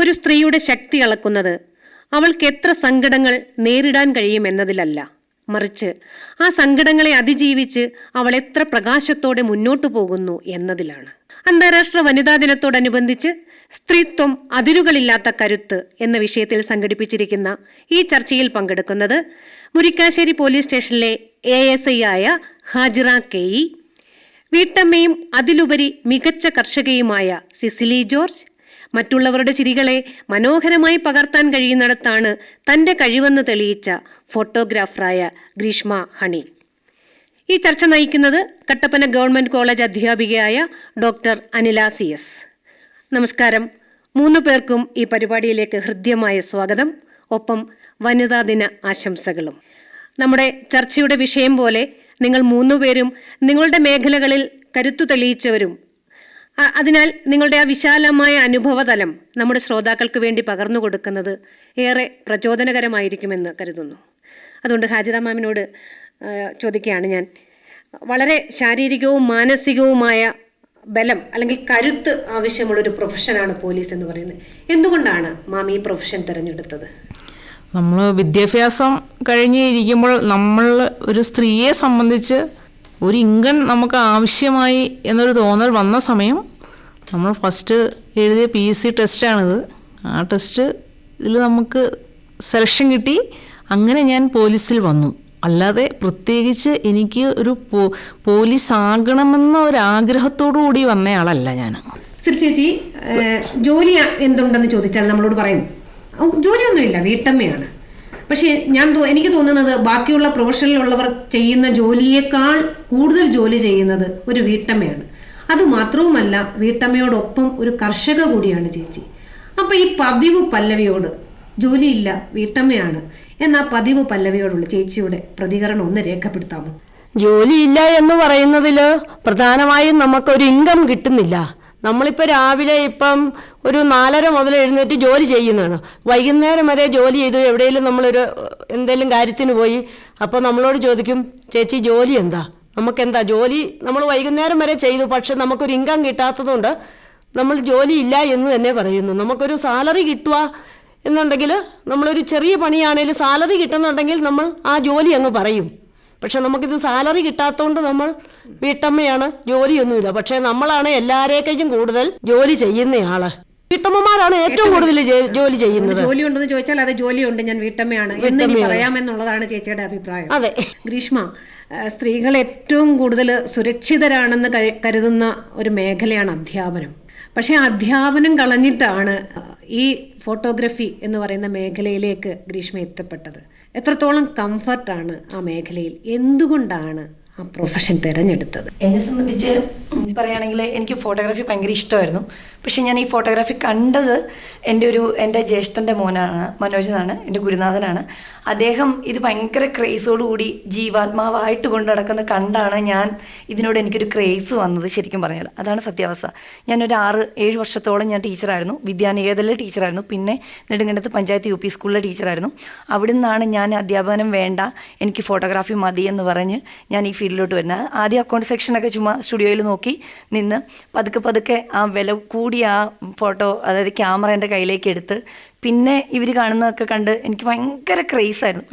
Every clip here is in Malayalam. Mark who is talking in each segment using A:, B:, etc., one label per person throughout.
A: ഒരു സ്ത്രീയുടെ ശക്തി അളക്കുന്നത് അവൾക്ക് എത്ര സങ്കടങ്ങൾ നേരിടാൻ കഴിയുമെന്നതിലല്ല, മറിച്ച് ആ സങ്കടങ്ങളെ അതിജീവിച്ച് അവൾ എത്ര പ്രകാശത്തോടെ മുന്നോട്ടു പോകുന്നു എന്നതിലാണ്. അന്താരാഷ്ട്ര വനിതാ ദിനത്തോടനുബന്ധിച്ച് സ്ത്രീത്വം അതിരുകളില്ലാത്ത കരുത്ത് എന്ന വിഷയത്തിൽ സംഘടിപ്പിച്ചിരിക്കുന്ന ഈ ചർച്ചയിൽ പങ്കെടുക്കുന്നത് മുരിക്കാശ്ശേരി പോലീസ് സ്റ്റേഷനിലെ ASI ആയ ഹാജിറ KE, വീട്ടമ്മയും അതിലുപരി മികച്ച കർഷകയുമായ സിസിലി ജോർജ്, മറ്റുള്ളവരുടെ ചിരികളെ മനോഹരമായി പകർത്താൻ കഴിയുന്നിടത്താണ് തൻ്റെ കഴിവെന്ന് തെളിയിച്ച ഫോട്ടോഗ്രാഫറായ ഗ്രീഷ്മ ഹണി. ഈ ചർച്ച നയിക്കുന്നത് കട്ടപ്പന ഗവൺമെന്റ് കോളേജ് അധ്യാപികയായ ഡോക്ടർ അനില CS. നമസ്കാരം. 3 പേർക്കും ഈ പരിപാടിയിലേക്ക് ഹൃദ്യമായ സ്വാഗതം, ഒപ്പം വനിതാ ദിന ആശംസകളും. നമ്മുടെ ചർച്ചയുടെ വിഷയം പോലെ നിങ്ങൾ 3 പേരും നിങ്ങളുടെ മേഖലകളിൽ കരുത്തു തെളിയിച്ചവരും, അതിനാൽ നിങ്ങളുടെ ആ വിശാലമായ അനുഭവതലം നമ്മുടെ ശ്രോതാക്കൾക്ക് വേണ്ടി പകർന്നു കൊടുക്കുന്നത് ഏറെ പ്രചോദനകരമായിരിക്കുമെന്ന് കരുതുന്നു. അതുകൊണ്ട് ഹാജിറ മാമിനോട് ചോദിക്കുകയാണ് ഞാൻ, വളരെ ശാരീരികവും മാനസികവുമായ ബലം അല്ലെങ്കിൽ കരുത്ത് ആവശ്യമുള്ളൊരു പ്രൊഫഷനാണ് പോലീസ് എന്ന് പറയുന്നത്. എന്തുകൊണ്ടാണ് മാം ഈ പ്രൊഫഷൻ തിരഞ്ഞെടുത്തത്?
B: നമ്മൾ വിദ്യാഭ്യാസം കഴിഞ്ഞിരിക്കുമ്പോൾ നമ്മൾ ഒരു സ്ത്രീയെ സംബന്ധിച്ച് ഒരു ഇൻകം നമുക്ക് ആവശ്യമായി എന്നൊരു തോന്നൽ വന്ന സമയം നമ്മൾ ഫസ്റ്റ് എഴുതിയ PSC ടെസ്റ്റാണിത്. ആ ടെസ്റ്റ് ഇതിൽ നമുക്ക് സെലക്ഷൻ കിട്ടി. അങ്ങനെ ഞാൻ പോലീസിൽ വന്നു. അല്ലാതെ പ്രത്യേകിച്ച് എനിക്ക് ഒരു പോലീസ് ആകണമെന്ന ഒരാഗ്രഹത്തോടു കൂടി വന്നയാളല്ല ഞാൻ.
A: ചേച്ചി, ജോലി എന്തുണ്ടെന്ന് ചോദിച്ചാൽ നമ്മളോട് പറയും ജോലിയൊന്നുമില്ല, വീട്ടമ്മയാണ്. പക്ഷേ എനിക്ക് തോന്നുന്നത് ബാക്കിയുള്ള പ്രൊഫഷനിലുള്ളവർ ചെയ്യുന്ന ജോലിയേക്കാൾ കൂടുതൽ ജോലി ചെയ്യുന്നത് ഒരു വീട്ടമ്മയാണ്. അതുമാത്രവുമല്ല, വീട്ടമ്മയോടൊപ്പം ഒരു കർഷക കൂടിയാണ് ചേച്ചി. അപ്പം ഈ പതിവ് പല്ലവിയോട്, ജോലിയില്ല വീട്ടമ്മയാണ് എന്ന പതിവ് പല്ലവിയോടുള്ള ചേച്ചിയുടെ പ്രതികരണം ഒന്ന് രേഖപ്പെടുത്താമോ?
C: ജോലിയില്ല എന്ന് പറയുന്നതിൽ പ്രധാനമായും നമുക്കൊരു ഇൻകം കിട്ടുന്നില്ല. നമ്മളിപ്പോൾ രാവിലെ ഒരു 4:30 മുതൽ എഴുന്നേറ്റ് ജോലി ചെയ്യുന്നതാണ്. വൈകുന്നേരം വരെ ജോലി ചെയ്തു എവിടെയെങ്കിലും നമ്മളൊരു എന്തെങ്കിലും കാര്യത്തിന് പോയി, അപ്പോൾ നമ്മളോട് ചോദിക്കും, ചേച്ചി ജോലി എന്താ, നമുക്കെന്താ ജോലി, നമ്മൾ വൈകുന്നേരം വരെ ചെയ്തു, പക്ഷെ നമുക്കൊരു ഇൻകം കിട്ടാത്തതുകൊണ്ട് നമ്മൾ ജോലി ഇല്ല എന്ന് തന്നെ പറയുന്നു. നമുക്കൊരു സാലറി കിട്ടുക എന്നുണ്ടെങ്കിൽ, നമ്മളൊരു ചെറിയ പണിയാണെങ്കിലും സാലറി കിട്ടുന്നുണ്ടെങ്കിൽ നമ്മൾ ആ ജോലി അങ്ങ് പറയും. പക്ഷെ നമുക്കിത് സാലറി കിട്ടാത്തതുകൊണ്ട് നമ്മൾ വീട്ടമ്മയാണ്, ജോലിയൊന്നുമില്ല. പക്ഷെ നമ്മളാണ് എല്ലാവരേക്കും കൂടുതൽ ജോലി ചെയ്യുന്നയാള്. വീട്ടമ്മമാരാണ് ഏറ്റവും കൂടുതൽ ജോലി ചെയ്യുന്നത്.
A: ജോലി ഉണ്ടെന്ന് ചോദിച്ചാൽ അത് ജോലിയുണ്ട്, ഞാൻ വീട്ടമ്മയാണ് എന്ന് പറയാമെന്നുള്ളതാണ് ചേച്ചിയുടെ അഭിപ്രായം.
C: അതെ.
A: ഗ്രീഷ്മ, സ്ത്രീകൾ ഏറ്റവും കൂടുതൽ സുരക്ഷിതരാണെന്ന് കരുതുന്ന ഒരു മേഖലയാണ് അധ്യാപനം. പക്ഷെ അധ്യാപനം കളഞ്ഞിട്ടാണ് ഈ ഫോട്ടോഗ്രാഫി എന്ന് പറയുന്ന മേഖലയിലേക്ക് ഗ്രീഷ്മ എത്തപ്പെട്ടത്. എത്രത്തോളം കംഫർട്ടാണ് ആ മേഖലയിൽ? എന്തുകൊണ്ടാണ് ആ പ്രൊഫഷൻ തിരഞ്ഞെടുത്തത്?
D: എന്നെ സംബന്ധിച്ച് പറയുകയാണെങ്കിൽ എനിക്ക് ഫോട്ടോഗ്രാഫി ഭയങ്കര ഇഷ്ടമായിരുന്നു. പക്ഷെ ഞാൻ ഈ ഫോട്ടോഗ്രാഫി കണ്ടത് എൻ്റെ ജ്യേഷ്ഠൻ്റെ മോനാണ്, മനോജ് എന്നാണ്, എൻ്റെ ഗുരുനാഥനാണ്. അദ്ദേഹം ഇത് ഭയങ്കര ക്രേസോടുകൂടി ജീവാത്മാവായിട്ട് കൊണ്ടു നടക്കുന്നത് കണ്ടാണ് ഇതിനോട് എനിക്കൊരു ക്രേസ് വന്നത്. ശരിക്കും പറഞ്ഞാൽ അതാണ് സത്യാവസ്ഥ. ഞാനൊരു 6-7 വർഷത്തോളം ഞാൻ ടീച്ചറായിരുന്നു. വിദ്യാനികേതനിലെ ടീച്ചറായിരുന്നു. പിന്നെ നെടുങ്കണ്ടത്ത് പഞ്ചായത്ത് UP സ്കൂളിലെ ടീച്ചറായിരുന്നു. അവിടെ നിന്നാണ് ഞാൻ അധ്യാപനം വേണ്ട, എനിക്ക് ഫോട്ടോഗ്രാഫി മതി എന്ന് പറഞ്ഞ് ഞാൻ ഈ ഫീൽഡിലോട്ട് വരുന്നത്. ആദ്യം അക്കൗണ്ട് സെക്ഷനൊക്കെ ചുമ്മാ സ്റ്റുഡിയോയിൽ നോക്കി നിന്ന് പതുക്കെ ആ വില കൂടിയ ആ ഫോട്ടോ, അതായത് ക്യാമറ എൻ്റെ കയ്യിലേക്ക് എടുത്ത് പിന്നെ ഇവർ കാണുന്നതൊക്കെ കണ്ട് എനിക്ക് ഭയങ്കര ക്രേസായിരുന്നു,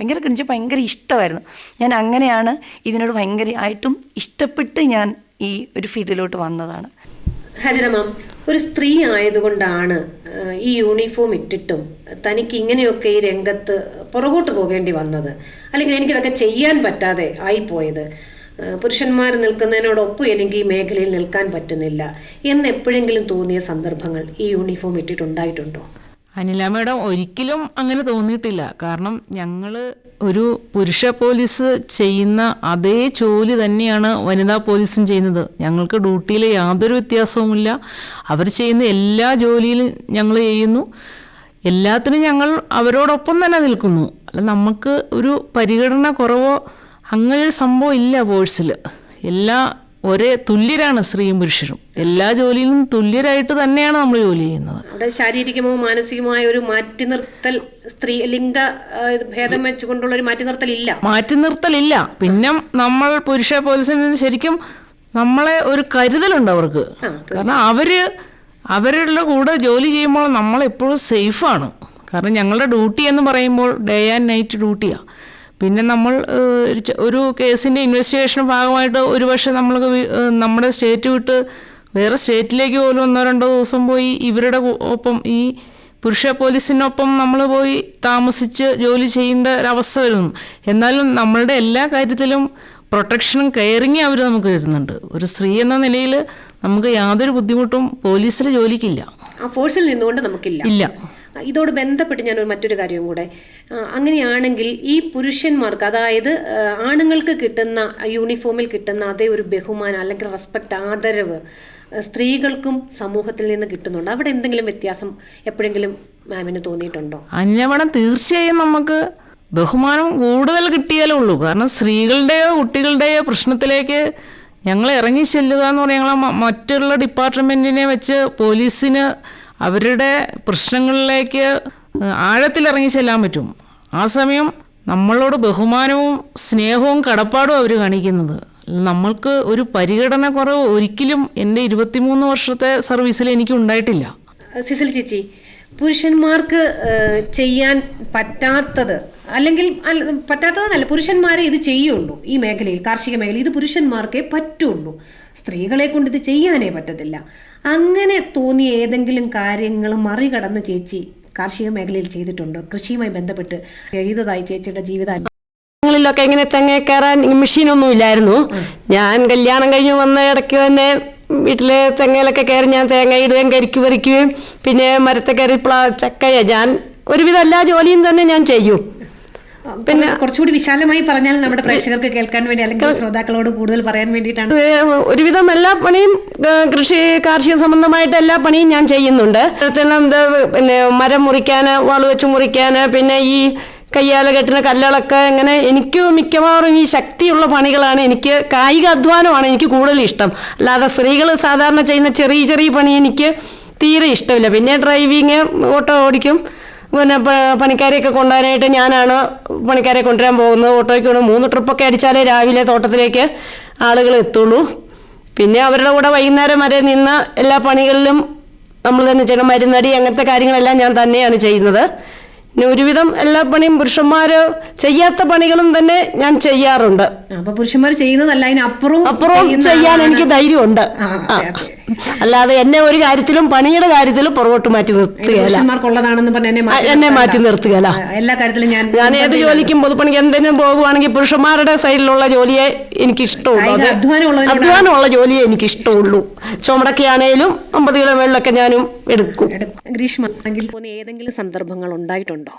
D: ഭയങ്കര ഇഷ്ടമായിരുന്നു. ഞാൻ അങ്ങനെയാണ് ഇതിനോട് ഭയങ്കരമായിട്ടും ഇഷ്ടപ്പെട്ട് ഞാൻ ഈ ഒരു ഫീൽഡിലോട്ട് വന്നതാണ്.
A: ഹാജിറ മാം, ഒരു സ്ത്രീ ആയതുകൊണ്ടാണ് ഈ യൂണിഫോം ഇട്ടിട്ടും തനിക്ക് ഇങ്ങനെയൊക്കെ ഈ രംഗത്ത് പുറകോട്ട് പോകേണ്ടി വന്നത്, അല്ലെങ്കിൽ എനിക്കിതൊക്കെ ചെയ്യാൻ പറ്റാതെ ആയിപ്പോയത്, പുരുഷന്മാർ നിൽക്കുന്നതിനോടൊപ്പം എനിക്ക് ഈ മേഖലയിൽ നിൽക്കാൻ പറ്റുന്നില്ല എന്ന് എപ്പോഴെങ്കിലും തോന്നിയ സന്ദർഭങ്ങൾ ഈ യൂണിഫോം ഇട്ടിട്ടുണ്ടായിട്ടുണ്ടോ?
B: അനില മേഡം, ഒരിക്കലും അങ്ങനെ തോന്നിയിട്ടില്ല. കാരണം ഞങ്ങൾ ഒരു പുരുഷ പോലീസ് ചെയ്യുന്ന അതേ ജോലി തന്നെയാണ് വനിതാ പോലീസും ചെയ്യുന്നത്. ഞങ്ങൾക്ക് ഡ്യൂട്ടിയിൽ യാതൊരു വ്യത്യാസവുമില്ല. അവർ ചെയ്യുന്ന എല്ലാ ജോലിയിലും ഞങ്ങൾ ചെയ്യുന്നു. എല്ലാത്തിനും ഞങ്ങൾ അവരോടൊപ്പം തന്നെ നിൽക്കുന്നു. അല്ല, നമുക്ക് ഒരു പരിഗണന കുറവോ അങ്ങനൊരു സംഭവം ഇല്ല. ഫോഴ്സിൽ ഒരേ തുല്യരാണ് സ്ത്രീയും പുരുഷരും. എല്ലാ ജോലിയിലും തുല്യരായിട്ട് തന്നെയാണ് നമ്മൾ ജോലി ചെയ്യുന്നത്.
A: അവിടെ ശാരീരികമോ മാനസികമായ ഒരു മാറ്റി നിർത്തൽ, സ്ത്രീ ലിംഗ ഭേദം വെച്ചുകൊണ്ടുള്ള ഒരു മാറ്റി
B: നിർത്തലില്ല. പിന്നെ നമ്മൾ പുരുഷ പോലീസിന് ശരിക്കും നമ്മളെ ഒരു കരുതലുണ്ട് അവർക്ക്. കാരണം അവരുടെ കൂടെ ജോലി ചെയ്യുമ്പോൾ നമ്മളെപ്പോഴും സേഫാണ്. കാരണം ഞങ്ങളുടെ ഡ്യൂട്ടി എന്ന് പറയുമ്പോൾ ഡേ ആൻഡ് നൈറ്റ് ഡ്യൂട്ടിയാണ്. പിന്നെ നമ്മൾ ഒരു കേസിൻ്റെ ഇൻവെസ്റ്റിഗേഷൻ ഭാഗമായിട്ട് ഒരു പക്ഷേ നമ്മൾ നമ്മുടെ സ്റ്റേറ്റ് വിട്ട് വേറെ സ്റ്റേറ്റിലേക്ക് പോലും 1-2 ദിവസം പോയി ഇവരുടെ ഒപ്പം ഈ പുരുഷ പോലീസിനൊപ്പം നമ്മൾ പോയി താമസിച്ച് ജോലി ചെയ്യേണ്ട ഒരവസ്ഥ വരുന്നു. എന്നാലും നമ്മളുടെ എല്ലാ കാര്യത്തിലും പ്രൊട്ടക്ഷനും കെയറിങ്ങും അവർ നമുക്ക് തരുന്നുണ്ട്. ഒരു സ്ത്രീ എന്ന നിലയിൽ നമുക്ക് യാതൊരു ബുദ്ധിമുട്ടും പോലീസിലെ ജോലിക്കില്ല.
A: ആ ഫോഴ്സിൽ നിന്നുകൊണ്ട് നമുക്കില്ല.
B: ഇല്ല.
A: ഇതോട് ബന്ധപ്പെട്ട് ഞാൻ മറ്റൊരു കാര്യവും കൂടെ, അങ്ങനെയാണെങ്കിൽ ഈ പുരുഷന്മാർക്ക്, അതായത് ആണുങ്ങൾക്ക് കിട്ടുന്ന യൂണിഫോമിൽ കിട്ടുന്ന അതേ ഒരു ബഹുമാനം അല്ലെങ്കിൽ റെസ്പെക്റ്റ്, ആദരവ് സ്ത്രീകൾക്കും സമൂഹത്തിൽ നിന്ന് കിട്ടുന്നുണ്ട്. അവിടെ എന്തെങ്കിലും വ്യത്യാസം എപ്പോഴെങ്കിലും മാമിന് തോന്നിയിട്ടുണ്ടോ?
B: അന്യപണം തീർച്ചയായും നമുക്ക് ബഹുമാനം കൂടുതൽ കിട്ടിയാലേ ഉള്ളൂ. കാരണം സ്ത്രീകളുടെയോ കുട്ടികളുടെയോ പ്രശ്നത്തിലേക്ക് ഞങ്ങൾ ഇറങ്ങി ചെല്ലുക എന്ന് പറഞ്ഞാൽ മറ്റുള്ള ഡിപ്പാർട്ട്മെൻറ്റിനെ വെച്ച് പോലീസിന് അവരുടെ പ്രശ്നങ്ങളിലേക്ക് ആഴത്തിലിറങ്ങി ചെല്ലാൻ പറ്റും. ആ സമയം നമ്മളോട് ബഹുമാനവും സ്നേഹവും കടപ്പാടും അവർ കാണിക്കുന്നത്. നമ്മൾക്ക് ഒരു പരിഗണന കുറവ് ഒരിക്കലും എൻ്റെ 23 വർഷത്തെ സർവീസിൽ എനിക്ക് ഉണ്ടായിട്ടില്ല.
A: സിസിൽ ചേച്ചി, പുരുഷന്മാർക്ക് ചെയ്യാൻ പറ്റാത്തത്, അല്ലെങ്കിൽ പറ്റാത്തതെന്നല്ല, പുരുഷന്മാരെ ഇത് ചെയ്യുള്ളൂ ഈ മേഖലയിൽ, കാർഷിക മേഖലയിൽ ഇത് പുരുഷന്മാർക്കേ പറ്റുള്ളൂ, സ്ത്രീകളെ കൊണ്ട് ഇത് ചെയ്യാനേ പറ്റത്തില്ല. അങ്ങനെ തോന്നിയ ഏതെങ്കിലും കാര്യങ്ങൾ മറികടന്ന് ചേച്ചി കാർഷിക മേഖലയിൽ ചെയ്തിട്ടുണ്ടോ? കൃഷിയുമായി ബന്ധപ്പെട്ട് ചെയ്തതായി ചേച്ചിയുടെ ജീവിതം
C: ങ്ങളിലൊക്കെ ഇങ്ങനെ തെങ്ങ കയറാൻ മെഷീനൊന്നും ഇല്ലായിരുന്നു. ഞാൻ കല്യാണം കഴിഞ്ഞ് വന്ന ഇടയ്ക്ക് തന്നെ വീട്ടിലെ തെങ്ങയിലൊക്കെ കയറി ഞാൻ തേങ്ങ ഇടുകയും കരിക്ക് പറിക്കുകയും പിന്നെ മരത്തെ കയറി ചക്കയ ഞാൻ ഒരുവിധം എല്ലാ ജോലിയും തന്നെ ഞാൻ ചെയ്യും.
A: പിന്നെ കുറച്ചുകൂടി വിശാലമായി പറഞ്ഞാൽ നമ്മുടെ പ്രേക്ഷകർക്ക് കേൾക്കാൻ വേണ്ടി, അല്ലെങ്കിൽ ശ്രോതാക്കളോട് കൂടുതൽ പറയാൻ വേണ്ടിയിട്ടാണ്.
C: ഒരുവിധം എല്ലാ പണിയും കാർഷിക സംബന്ധമായിട്ട് എല്ലാ പണിയും ഞാൻ ചെയ്യുന്നുണ്ട്. പിന്നെ മരം മുറിക്കാൻ, വാള് വെച്ച് മുറിക്കാൻ, പിന്നെ ഈ കയ്യാല കെട്ടുന്ന കല്ലുകളൊക്കെ, ഇങ്ങനെ എനിക്ക് മിക്കവാറും ഈ ശക്തിയുള്ള പണികളാണ്, എനിക്ക് കായിക അധ്വാനമാണ് എനിക്ക് കൂടുതൽ ഇഷ്ടം. അല്ലാതെ സ്ത്രീകൾ സാധാരണ ചെയ്യുന്ന ചെറിയ ചെറിയ പണി എനിക്ക് തീരെ ഇഷ്ടമില്ല. പിന്നെ ഡ്രൈവിങ്, ഓട്ടോ ഓടിക്കും. പിന്നെ പണിക്കാരെയൊക്കെ കൊണ്ടുവരാനായിട്ട് ഞാനാണ് പണിക്കാരെ കൊണ്ടുവരാൻ പോകുന്നത്. ഓട്ടോയ്ക്ക് കൊണ്ട് 3 ട്രിപ്പൊക്കെ അടിച്ചാലേ രാവിലെ തോട്ടത്തിലേക്ക് ആളുകൾ എത്തുള്ളൂ. പിന്നെ അവരുടെ കൂടെ വൈകുന്നേരം വരെ നിന്ന് എല്ലാ പണികളിലും നമ്മൾ തന്നെ ചെയ്യണം. മരുന്നടി അങ്ങനത്തെ കാര്യങ്ങളെല്ലാം ഞാൻ തന്നെയാണ് ചെയ്യുന്നത്. പിന്നെ ഒരുവിധം എല്ലാ പണിയും പുരുഷന്മാർ ചെയ്യാത്ത പണികളും തന്നെ ഞാൻ ചെയ്യാറുണ്ട്.
A: അപ്പൊ പുരുഷന്മാർ ചെയ്യുന്നതല്ല,
C: അപ്പുറം ചെയ്യാൻ എനിക്ക് ധൈര്യമുണ്ട്. അല്ലാതെ എന്നെ ഒരു കാര്യത്തിലും പണിയുടെ കാര്യത്തിലും പുറകോട്ട് മാറ്റി നിർത്തുകയല്ല, എന്നെ മാറ്റി നിർത്തുകയല്ല.
A: എല്ലാ കാര്യത്തിലും
C: ഞാൻ ഏത് ജോലിക്കും പൊതുപ്പണിക്ക് എന്തിനും പോകുവാണെങ്കിൽ പുരുഷന്മാരുടെ സൈഡിലുള്ള ജോലിയെ എനിക്ക് ഇഷ്ടമുള്ളൂ, അധ്വാനമുള്ള ജോലിയെ എനിക്ക് ഇഷ്ടമുള്ളൂ. ചുമടൊക്കെയാണേലും 50 കിലോ മേളിലൊക്കെ ഞാനും എടുക്കും.
A: ഗ്രീഷ്മ, ഏതെങ്കിലും സന്ദർഭങ്ങൾ ഉണ്ടായിട്ടുണ്ടോ?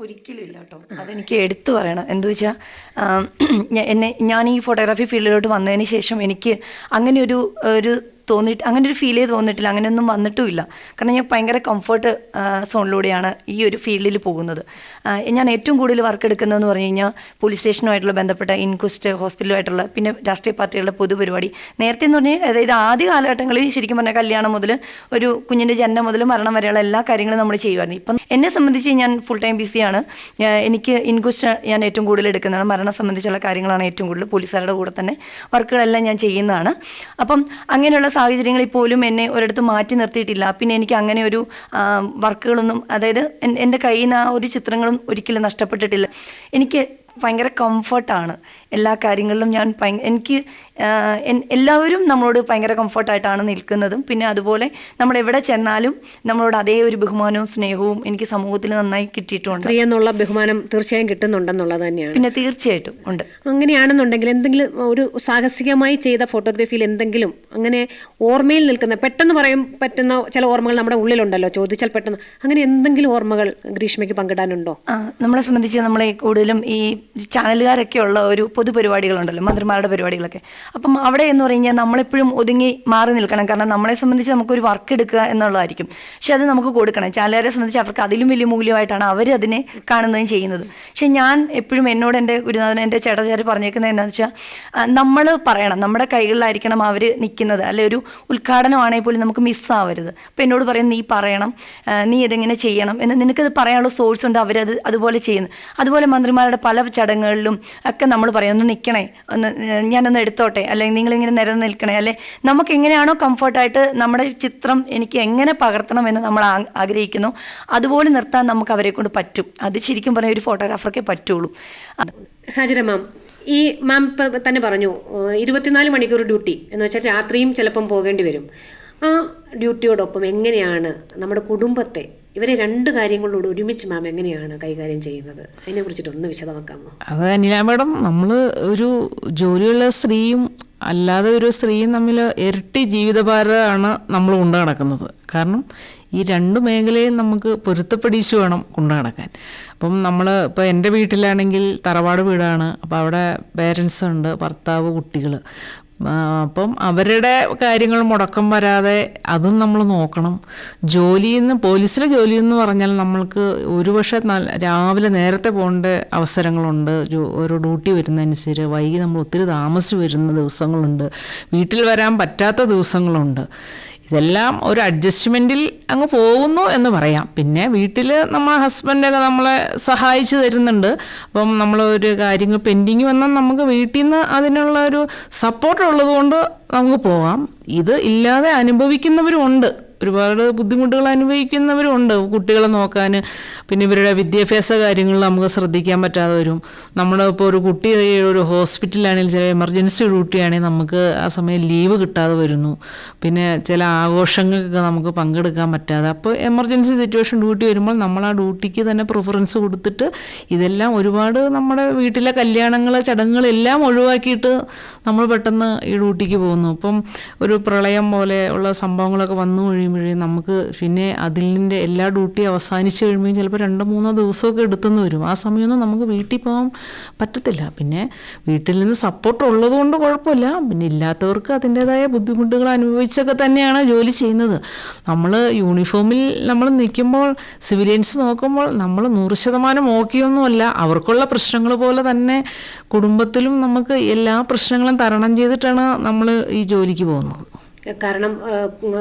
D: ഒരിക്കലും ഇല്ല കേട്ടോ. അതെനിക്ക് എടുത്തു പറയണം. എന്താ വെച്ചാൽ ഞാൻ ഈ ഫോട്ടോഗ്രാഫി ഫീൽഡിലോട്ട് വന്നതിന് ശേഷം എനിക്ക് അങ്ങനെ ഒരു അങ്ങനെ ഒരു ഫീൽ തോന്നിയിട്ടില്ല, അങ്ങനെയൊന്നും വന്നിട്ടുമില്ല. കാരണം ഞാൻ ഭയങ്കര കംഫർട്ട് സോണിലൂടെയാണ് ഈ ഒരു ഫീൽഡിൽ പോകുന്നത്. ഞാൻ ഏറ്റവും കൂടുതൽ വർക്ക് എടുക്കുന്നതെന്ന് പറഞ്ഞു കഴിഞ്ഞാൽ പോലീസ് സ്റ്റേഷനുമായിട്ടുള്ള ബന്ധപ്പെട്ട ഇൻക്വസ്റ്റ്, ഹോസ്പിറ്റലുമായിട്ടുള്ള, പിന്നെ രാഷ്ട്രീയ പാർട്ടികളുടെ പൊതുപരിപാടി. നേരത്തെ എന്ന് പറഞ്ഞാൽ അതായത് ആദ്യ കാലഘട്ടങ്ങളിൽ ശരിക്കും പറഞ്ഞാൽ കല്യാണം മുതൽ ഒരു കുഞ്ഞിൻ്റെ ജനനം മുതൽ മരണം വരെയുള്ള എല്ലാ കാര്യങ്ങളും നമ്മൾ ചെയ്യുമായിരുന്നു. ഇപ്പം എന്നെ സംബന്ധിച്ച് ഞാൻ ഫുൾ ടൈം ബിസിയാണ്. എനിക്ക് ഇൻക്വസ്റ്റ് ഞാൻ ഏറ്റവും കൂടുതൽ എടുക്കുന്നതാണ്. മരണം സംബന്ധിച്ചുള്ള കാര്യങ്ങളാണ് ഏറ്റവും കൂടുതൽ. പോലീസുകാരുടെ കൂടെ തന്നെ വർക്കുകളെല്ലാം ഞാൻ ചെയ്യുന്നതാണ്. അപ്പം അങ്ങനെയുള്ള സാഹചര്യങ്ങളിൽ പോലും എന്നെ ഒരിടത്ത് മാറ്റി നിർത്തിയിട്ടില്ല. പിന്നെ എനിക്ക് അങ്ങനെ ഒരു വർക്കുകളൊന്നും, അതായത് എൻ്റെ കയ്യിൽ നിന്ന് ആ ഒരു ചിത്രങ്ങളും ഒരിക്കലും നഷ്ടപ്പെട്ടിട്ടില്ല. എനിക്ക് ഭയങ്കര കംഫർട്ടാണ് എല്ലാ കാര്യങ്ങളിലും. എനിക്ക് എല്ലാവരും നമ്മളോട് ഭയങ്കര കംഫർട്ടായിട്ടാണ് നിൽക്കുന്നതും. പിന്നെ അതുപോലെ നമ്മൾ എവിടെ ചെന്നാലും നമ്മളോട് അതേ ഒരു ബഹുമാനവും സ്നേഹവും എനിക്ക് സമൂഹത്തിൽ നന്നായി കിട്ടിയിട്ടുണ്ട്.
A: സ്ത്രീ എന്നുള്ള ബഹുമാനം തീർച്ചയായും കിട്ടുന്നുണ്ടെന്നുള്ളത് തന്നെയാണ്.
D: പിന്നെ തീർച്ചയായിട്ടും ഉണ്ട്.
A: അങ്ങനെയാണെന്നുണ്ടെങ്കിൽ എന്തെങ്കിലും ഒരു സാഹസികമായി ചെയ്ത ഫോട്ടോഗ്രാഫിയിൽ എന്തെങ്കിലും അങ്ങനെ ഓർമ്മയിൽ നിൽക്കുന്ന, പെട്ടെന്ന് പറയാൻ പറ്റുന്ന ചില ഓർമ്മകൾ നമ്മുടെ ഉള്ളിലുണ്ടല്ലോ, ചോദിച്ചാൽ പെട്ടെന്ന്, അങ്ങനെ എന്തെങ്കിലും ഓർമ്മകൾ ഗ്രീഷ്മയ്ക്ക് പങ്കിടാനുണ്ടോ?
D: നമ്മളെ സംബന്ധിച്ച് നമ്മളെ കൂടുതലും ഈ ചാനലുകാരൊക്കെ ഉള്ള ഒരു പൊതുപരിപാടികളുണ്ടല്ലോ, മന്ത്രിമാരുടെ പരിപാടികളൊക്കെ. അപ്പം അവിടെ എന്ന് പറഞ്ഞാൽ നമ്മളെപ്പോഴും ഒതുങ്ങി മാറി നിൽക്കണം. കാരണം നമ്മളെ സംബന്ധിച്ച് നമുക്കൊരു വർക്ക് എടുക്കുക എന്നുള്ളതായിരിക്കും. പക്ഷെ അത് നമുക്ക് കൊടുക്കണം. ചാനലുകാരെ സംബന്ധിച്ച് അവർക്ക് അതിലും വലിയ മൂല്യമായിട്ടാണ് അവർ അതിനെ കാണുന്നതും ചെയ്യുന്നത്. പക്ഷെ ഞാൻ എപ്പോഴും എന്നോട് എൻ്റെ ഗുരുനാഥൻ, എൻ്റെ ചേട്ടച്ചാര് പറഞ്ഞേക്കുന്നത് എന്താണെന്ന് വെച്ചാൽ നമ്മൾ പറയണം, നമ്മുടെ കൈകളിലായിരിക്കണം അവർ നിൽക്കുന്നത്. അല്ലെ ഒരു ഉദ്ഘാടനമാണെങ്കിൽ പോലും നമുക്ക് മിസ്സാവരുത്. അപ്പോൾ എന്നോട് പറയും, നീ പറയണം, നീ ഇതെങ്ങനെ ചെയ്യണം എന്ന്, നിനക്കത് പറയാനുള്ള സോഴ്സ് ഉണ്ട്, അവരത് അതുപോലെ ചെയ്യുന്നു. അതുപോലെ മന്ത്രിമാരുടെ പല ചടങ്ങുകളിലും ഒക്കെ നമ്മൾ പറയുന്നത് ഒന്ന് നിൽക്കണേ, ഞാനൊന്ന് എടുത്തോട്ടെ, അല്ലെങ്കിൽ നിങ്ങളിങ്ങനെ നിരന്ന് നിൽക്കണേ, അല്ലെ നമുക്ക് എങ്ങനെയാണോ കംഫർട്ടായിട്ട് നമ്മുടെ ചിത്രം എനിക്ക് എങ്ങനെ പകർത്തണമെന്ന് നമ്മൾ ആഗ്രഹിക്കുന്നു അതുപോലെ നിർത്താൻ നമുക്ക് അവരെ കൊണ്ട് പറ്റും. അത് ശരിക്കും പറഞ്ഞാൽ ഒരു ഫോട്ടോഗ്രാഫർക്കേ പറ്റുള്ളൂ.
A: ഹാജിറ മാം, ഈ മാം തന്നെ പറഞ്ഞു 24 മണിക്കൂർ ഡ്യൂട്ടി എന്ന് വെച്ചാൽ രാത്രിയും ചിലപ്പം പോകേണ്ടി വരും. ആ ഡ്യൂട്ടിയോടൊപ്പം എങ്ങനെയാണ് നമ്മുടെ കുടുംബത്തെ, ഇവരെ 2 കാര്യങ്ങളോട് ഒരുമിച്ച് മാം എങ്ങനെയാണ് കൈകാര്യം ചെയ്യുന്നത്? അതിനെ കുറിച്ചിട്ടൊന്ന് വിശദമാക്കാമോ?
B: അത് അനില മാഡം, നമ്മൾ ഒരു ജോലിയുള്ള സ്ത്രീയും അല്ലാതെ ഒരു സ്ത്രീയും തമ്മിൽ ഇരട്ടി ജീവിതഭാരമാണ് നമ്മൾ കൊണ്ടു നടക്കുന്നത്. കാരണം ഈ 2 മേഖലയും നമുക്ക് പൊരുത്തപ്പെടിച്ച് വേണം കൊണ്ടു നടക്കാൻ. അപ്പം നമ്മൾ ഇപ്പോൾ എൻ്റെ വീട്ടിലാണെങ്കിൽ തറവാട് വീടാണ്. അപ്പോൾ അവിടെ പേരൻസ് ഉണ്ട്, ഭർത്താവ്, കുട്ടികൾ. അപ്പം അവരുടെ കാര്യങ്ങൾ മുടക്കം വരാതെ അതും നമ്മൾ നോക്കണം. പോലീസിലെ ജോലി എന്ന് പറഞ്ഞാൽ നമ്മൾക്ക് ഒരുപക്ഷെ രാവിലെ നേരത്തെ പോകേണ്ട അവസരങ്ങളുണ്ട്. ഓരോ ഡ്യൂട്ടി വരുന്നതനുസരിച്ച് വൈകി നമ്മൾ ഒത്തിരി താമസിച്ച് വരുന്ന ദിവസങ്ങളുണ്ട്, വീട്ടിൽ വരാൻ പറ്റാത്ത ദിവസങ്ങളുണ്ട്. ഇതെല്ലാം ഒരു അഡ്ജസ്റ്റ്മെൻറ്റിൽ അങ്ങ് പോകുന്നു എന്ന് പറയാം. പിന്നെ വീട്ടിൽ നമ്മളെ ഹസ്ബൻഡൊക്കെ നമ്മളെ സഹായിച്ചു തരുന്നുണ്ട്. അപ്പം നമ്മൾ ഒരു കാര്യങ്ങൾ പെൻഡിങ് വന്നാൽ നമുക്ക് വീട്ടിൽ നിന്ന് അതിനുള്ള ഒരു സപ്പോർട്ട് ഉള്ളത് കൊണ്ട് നമുക്ക് പോകാം. ഇത് ഇല്ലാതെ അനുഭവിക്കുന്നവരുമുണ്ട്, ഒരുപാട് ബുദ്ധിമുട്ടുകൾ അനുഭവിക്കുന്നവരുണ്ട്. കുട്ടികളെ നോക്കാൻ, പിന്നെ ഇവരുടെ വിദ്യാഭ്യാസ കാര്യങ്ങളിൽ നമുക്ക് ശ്രദ്ധിക്കാൻ പറ്റാതെ വരും. നമ്മുടെ ഇപ്പോൾ ഒരു കുട്ടി ഒരു ഹോസ്പിറ്റലാണെങ്കിൽ ചില എമർജൻസി ഡ്യൂട്ടിയാണെങ്കിൽ നമുക്ക് ആ സമയം ലീവ് കിട്ടാതെ വരുന്നു. പിന്നെ ചില ആഘോഷങ്ങൾക്ക് നമുക്ക് പങ്കെടുക്കാൻ പറ്റാതെ, അപ്പോൾ എമർജൻസി സിറ്റുവേഷൻ ഡ്യൂട്ടി വരുമ്പോൾ നമ്മൾ ആ ഡ്യൂട്ടിക്ക് തന്നെ പ്രിഫറൻസ് കൊടുത്തിട്ട് ഇതെല്ലാം ഒരുപാട് നമ്മുടെ വീട്ടിലെ കല്യാണങ്ങൾ, ചടങ്ങുകളെല്ലാം ഒഴിവാക്കിയിട്ട് നമ്മൾ പെട്ടെന്ന് ഈ ഡ്യൂട്ടിക്ക് പോകുന്നു. ഇപ്പം ഒരു പ്രളയം പോലെ ഉള്ള സംഭവങ്ങളൊക്കെ വന്നു കഴിയുമ്പോഴേ നമുക്ക് പിന്നെ അതിൻ്റെ എല്ലാ ഡ്യൂട്ടിയും അവസാനിച്ച് കഴിയുമ്പോൾ ചിലപ്പോൾ 2-3 ദിവസമൊക്കെ എടുത്തെന്ന് വരും. ആ സമയമൊന്നും നമുക്ക് വീട്ടിൽ പോകാൻ പറ്റത്തില്ല. പിന്നെ വീട്ടിൽ നിന്ന് സപ്പോർട്ട് ഉള്ളത് കൊണ്ട് കുഴപ്പമില്ല, പിന്നെ ഇല്ലാത്തവർക്ക് അതിൻ്റേതായ ബുദ്ധിമുട്ടുകൾ അനുഭവിച്ചൊക്കെ തന്നെയാണ് ജോലി ചെയ്യുന്നത്. നമ്മൾ യൂണിഫോമിൽ നമ്മൾ നിൽക്കുമ്പോൾ സിവിലിയൻസ് നോക്കുമ്പോൾ നമ്മൾ 100% ഓക്കെയൊന്നുമല്ല. അവർക്കുള്ള പ്രശ്നങ്ങൾ പോലെ തന്നെ കുടുംബത്തിലും നമുക്ക് എല്ലാ പ്രശ്നങ്ങളും തരണം ചെയ്തിട്ടാണ് നമ്മൾ ഈ ജോലിക്ക് പോകുന്നത്.
A: കാരണം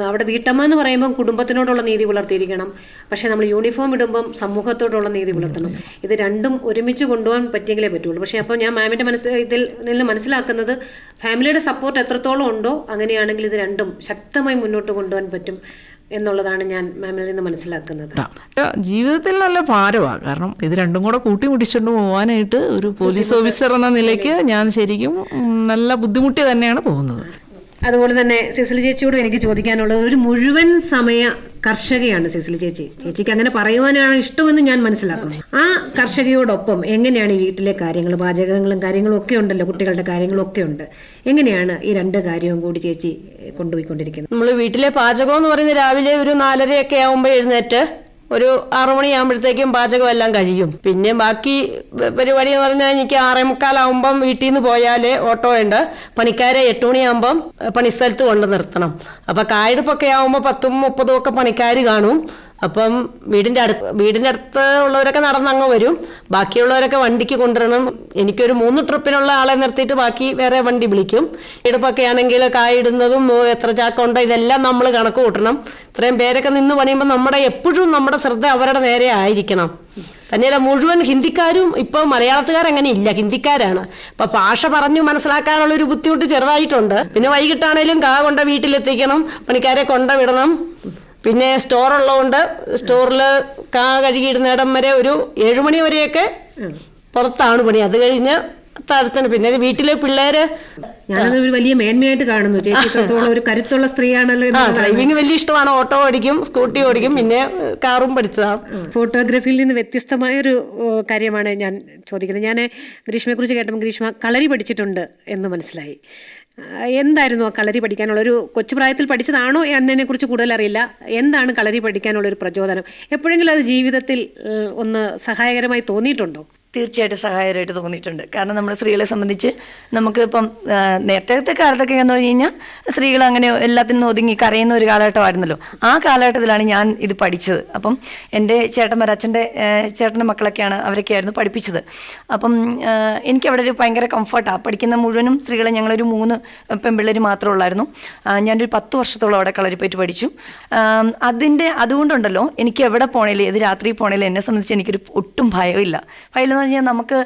A: അവിടെ വീട്ടമ്മ എന്ന് പറയുമ്പം കുടുംബത്തിനോടുള്ള നീതി പുലർത്തിയിരിക്കണം, പക്ഷേ നമ്മൾ യൂണിഫോം ഇടുമ്പം സമൂഹത്തോടുള്ള നീതി പുലർത്തണം. ഇത് രണ്ടും ഒരുമിച്ച് കൊണ്ടുപോകാൻ പറ്റിയെങ്കിലേ പറ്റുള്ളൂ. പക്ഷേ അപ്പോൾ ഞാൻ മാമിൻ്റെ ഇതിൽ നിന്ന് മനസ്സിലാക്കുന്നത് ഫാമിലിയുടെ സപ്പോർട്ട് എത്രത്തോളം ഉണ്ടോ അങ്ങനെയാണെങ്കിൽ ഇത് രണ്ടും ശക്തമായി മുന്നോട്ട് കൊണ്ടുപോകാൻ പറ്റും എന്നുള്ളതാണ് ഞാൻ മാമിൽ നിന്ന് മനസ്സിലാക്കുന്നത്.
B: ജീവിതത്തിൽ നല്ല ഭാരമാണ്. കാരണം ഇത് രണ്ടും കൂടെ കൂട്ടിമുട്ടിച്ചുകൊണ്ട് പോകാനായിട്ട് ഒരു പോലീസ് ഓഫീസർ എന്ന നിലയ്ക്ക് ഞാൻ ശരിക്കും നല്ല ബുദ്ധിമുട്ടി തന്നെയാണ് പോകുന്നത്.
A: അതുപോലെ തന്നെ സിസിലി ചേച്ചിയോടും എനിക്ക് ചോദിക്കാനുള്ളത്, ഒരു മുഴുവൻ സമയ കർഷകയാണ് സിസിലി ചേച്ചി. ചേച്ചിക്ക് അങ്ങനെ പറയുവാനാണ് ഇഷ്ടമെന്ന് ഞാൻ മനസ്സിലാക്കുന്നു. ആ കർഷകയോടൊപ്പം എങ്ങനെയാണ് ഈ വീട്ടിലെ കാര്യങ്ങൾ, പാചകങ്ങളും കാര്യങ്ങളും ഒക്കെ ഉണ്ടല്ലോ, കുട്ടികളുടെ കാര്യങ്ങളും ഒക്കെ ഉണ്ട്, എങ്ങനെയാണ് ഈ 2 കാര്യവും കൂടി ചേച്ചി കൊണ്ടുപോയിക്കൊണ്ടിരിക്കുന്നത്?
C: നമ്മൾ വീട്ടിലെ പാചകം എന്ന് പറയുന്നത് രാവിലെ ഒരു 4:30 ആകുമ്പോൾ എഴുന്നേറ്റ് ഒരു 6 മണിയാകുമ്പോഴത്തേക്കും പാചകം എല്ലാം കഴിയും. പിന്നെ ബാക്കി പരിപാടി എന്ന് പറഞ്ഞാൽ എനിക്ക് 6:45 വീട്ടിൽ നിന്ന് പോയാൽ ഓട്ടോ ഉണ്ട്. പണിക്കാരെ 8 മണിയാകുമ്പം പണിസ്ഥലത്ത് കൊണ്ട് നിർത്തണം. അപ്പം കായെടുപ്പൊക്കെ ആകുമ്പോൾ 10-30 ഒക്കെ പണിക്കാർ കാണും. അപ്പം വീടിൻ്റെ അടുത്ത് ഉള്ളവരൊക്കെ നടന്നങ്ങ് വരും, ബാക്കിയുള്ളവരൊക്കെ വണ്ടിക്ക് കൊണ്ടുവരണം. എനിക്കൊരു 3 ട്രിപ്പിനുള്ള ആളെ നിർത്തിയിട്ട് ബാക്കി വേറെ വണ്ടി വിളിക്കും. എടുപ്പൊക്കെ ആണെങ്കിൽ കായിടുന്നതും എത്ര ചാക്കുണ്ടോ ഇതെല്ലാം നമ്മൾ കണക്ക് കൂട്ടണം. ഇത്രയും പേരൊക്കെ നിന്ന് പണിയുമ്പോൾ എപ്പോഴും നമ്മുടെ ശ്രദ്ധ അവരുടെ നേരെ ആയിരിക്കണം. തന്നെയല്ല മുഴുവൻ ഹിന്ദിക്കാരും ഇപ്പോൾ മലയാളത്തുകാരങ്ങനെ ഇല്ല, ഹിന്ദിക്കാരാണ്. അപ്പം ഭാഷ പറഞ്ഞു മനസ്സിലാക്കാനുള്ളൊരു ബുദ്ധിമുട്ട് ചെറുതായിട്ടുണ്ട്. പിന്നെ വൈകിട്ടാണേലും കൊണ്ട് വീട്ടിലെത്തിക്കണം, പണിക്കാരെ കൊണ്ടുവിടണം. പിന്നെ സ്റ്റോറുള്ളതുകൊണ്ട് സ്റ്റോറിൽ കഴുകിയിടുന്നിടം വരെ ഒരു 7 മണി വരെയൊക്കെ പുറത്താണ് പണി. അത് കഴിഞ്ഞ് താഴത്തിന് പിന്നെ വീട്ടിലെ പിള്ളേര്
A: ഞാനത് ഒരു വലിയ മേന്മയായിട്ട് കാണുന്നു. ചേച്ചി ഇത്രത്തോളം ഒരു കരുത്തുള്ള സ്ത്രീയാണല്ലോ.
C: ഡ്രൈവിംഗ് വലിയ ഇഷ്ടമാണ്, ഓട്ടോ ഓടിക്കും, സ്കൂട്ടി ഓടിക്കും, പിന്നെ കാറും പഠിച്ചതാണ്.
A: ഫോട്ടോഗ്രാഫിയിൽ നിന്ന് വ്യത്യസ്തമായൊരു കാര്യമാണ് ഞാൻ ചോദിക്കുന്നത്. ഞാൻ ഗ്രീഷ്മയെക്കുറിച്ച് കേട്ടപ്പോൾ ഗ്രീഷ്മ കളരി പഠിച്ചിട്ടുണ്ട് എന്ന് മനസ്സിലായി. എന്തായിരുന്നു ആ കളരി പഠിക്കാനുള്ള ഒരു കൊച്ചു പ്രായത്തിൽ പഠിച്ചതാണോ എന്നതിനെ കുറിച്ച് കൂടുതൽ അറിയില്ല. എന്താണ് കളരി പഠിക്കാനുള്ളൊരു പ്രചോദനം? എപ്പോഴെങ്കിലും അത് ജീവിതത്തിൽ ഒന്ന് സഹായകരമായി തോന്നിയിട്ടുണ്ടോ?
D: തീർച്ചയായിട്ടും സഹായകരമായിട്ട് തോന്നിയിട്ടുണ്ട്. കാരണം നമ്മൾ സ്ത്രീകളെ സംബന്ധിച്ച് നമുക്ക് ഇപ്പം നേരത്തെ കാലത്തൊക്കെ എന്ന് പറഞ്ഞു കഴിഞ്ഞാൽ സ്ത്രീകൾ അങ്ങനെ എല്ലാത്തിനും ഒതുങ്ങി കരയുന്ന ഒരു കാലഘട്ടമായിരുന്നല്ലോ. ആ കാലഘട്ടത്തിലാണ് ഞാൻ ഇത് പഠിച്ചത്. അപ്പം എൻ്റെ ചേട്ടൻ്റെ മക്കളൊക്കെയാണ് അവരൊക്കെയായിരുന്നു പഠിപ്പിച്ചത്. അപ്പം എനിക്കവിടെ ഒരു ഭയങ്കര കംഫർട്ടാണ്. പഠിക്കുന്ന മുഴുവനും സ്ത്രീകളെ, ഞങ്ങളൊരു 3 പെൺപിള്ളേർ മാത്രമേ ഉള്ളായിരുന്നു. ഞാനൊരു 10 വർഷത്തോളം അവിടെ കളരി പോയിട്ട് പഠിച്ചു. അതുകൊണ്ടുണ്ടല്ലോ എനിക്ക് എവിടെ പോണേലും ഏത് രാത്രി പോണേലും എന്നെ സംബന്ധിച്ച് എനിക്കൊരു ഒട്ടും ഭയമില്ല. ഭയമില്ലെന്ന് പറഞ്ഞാൽ നമുക്ക്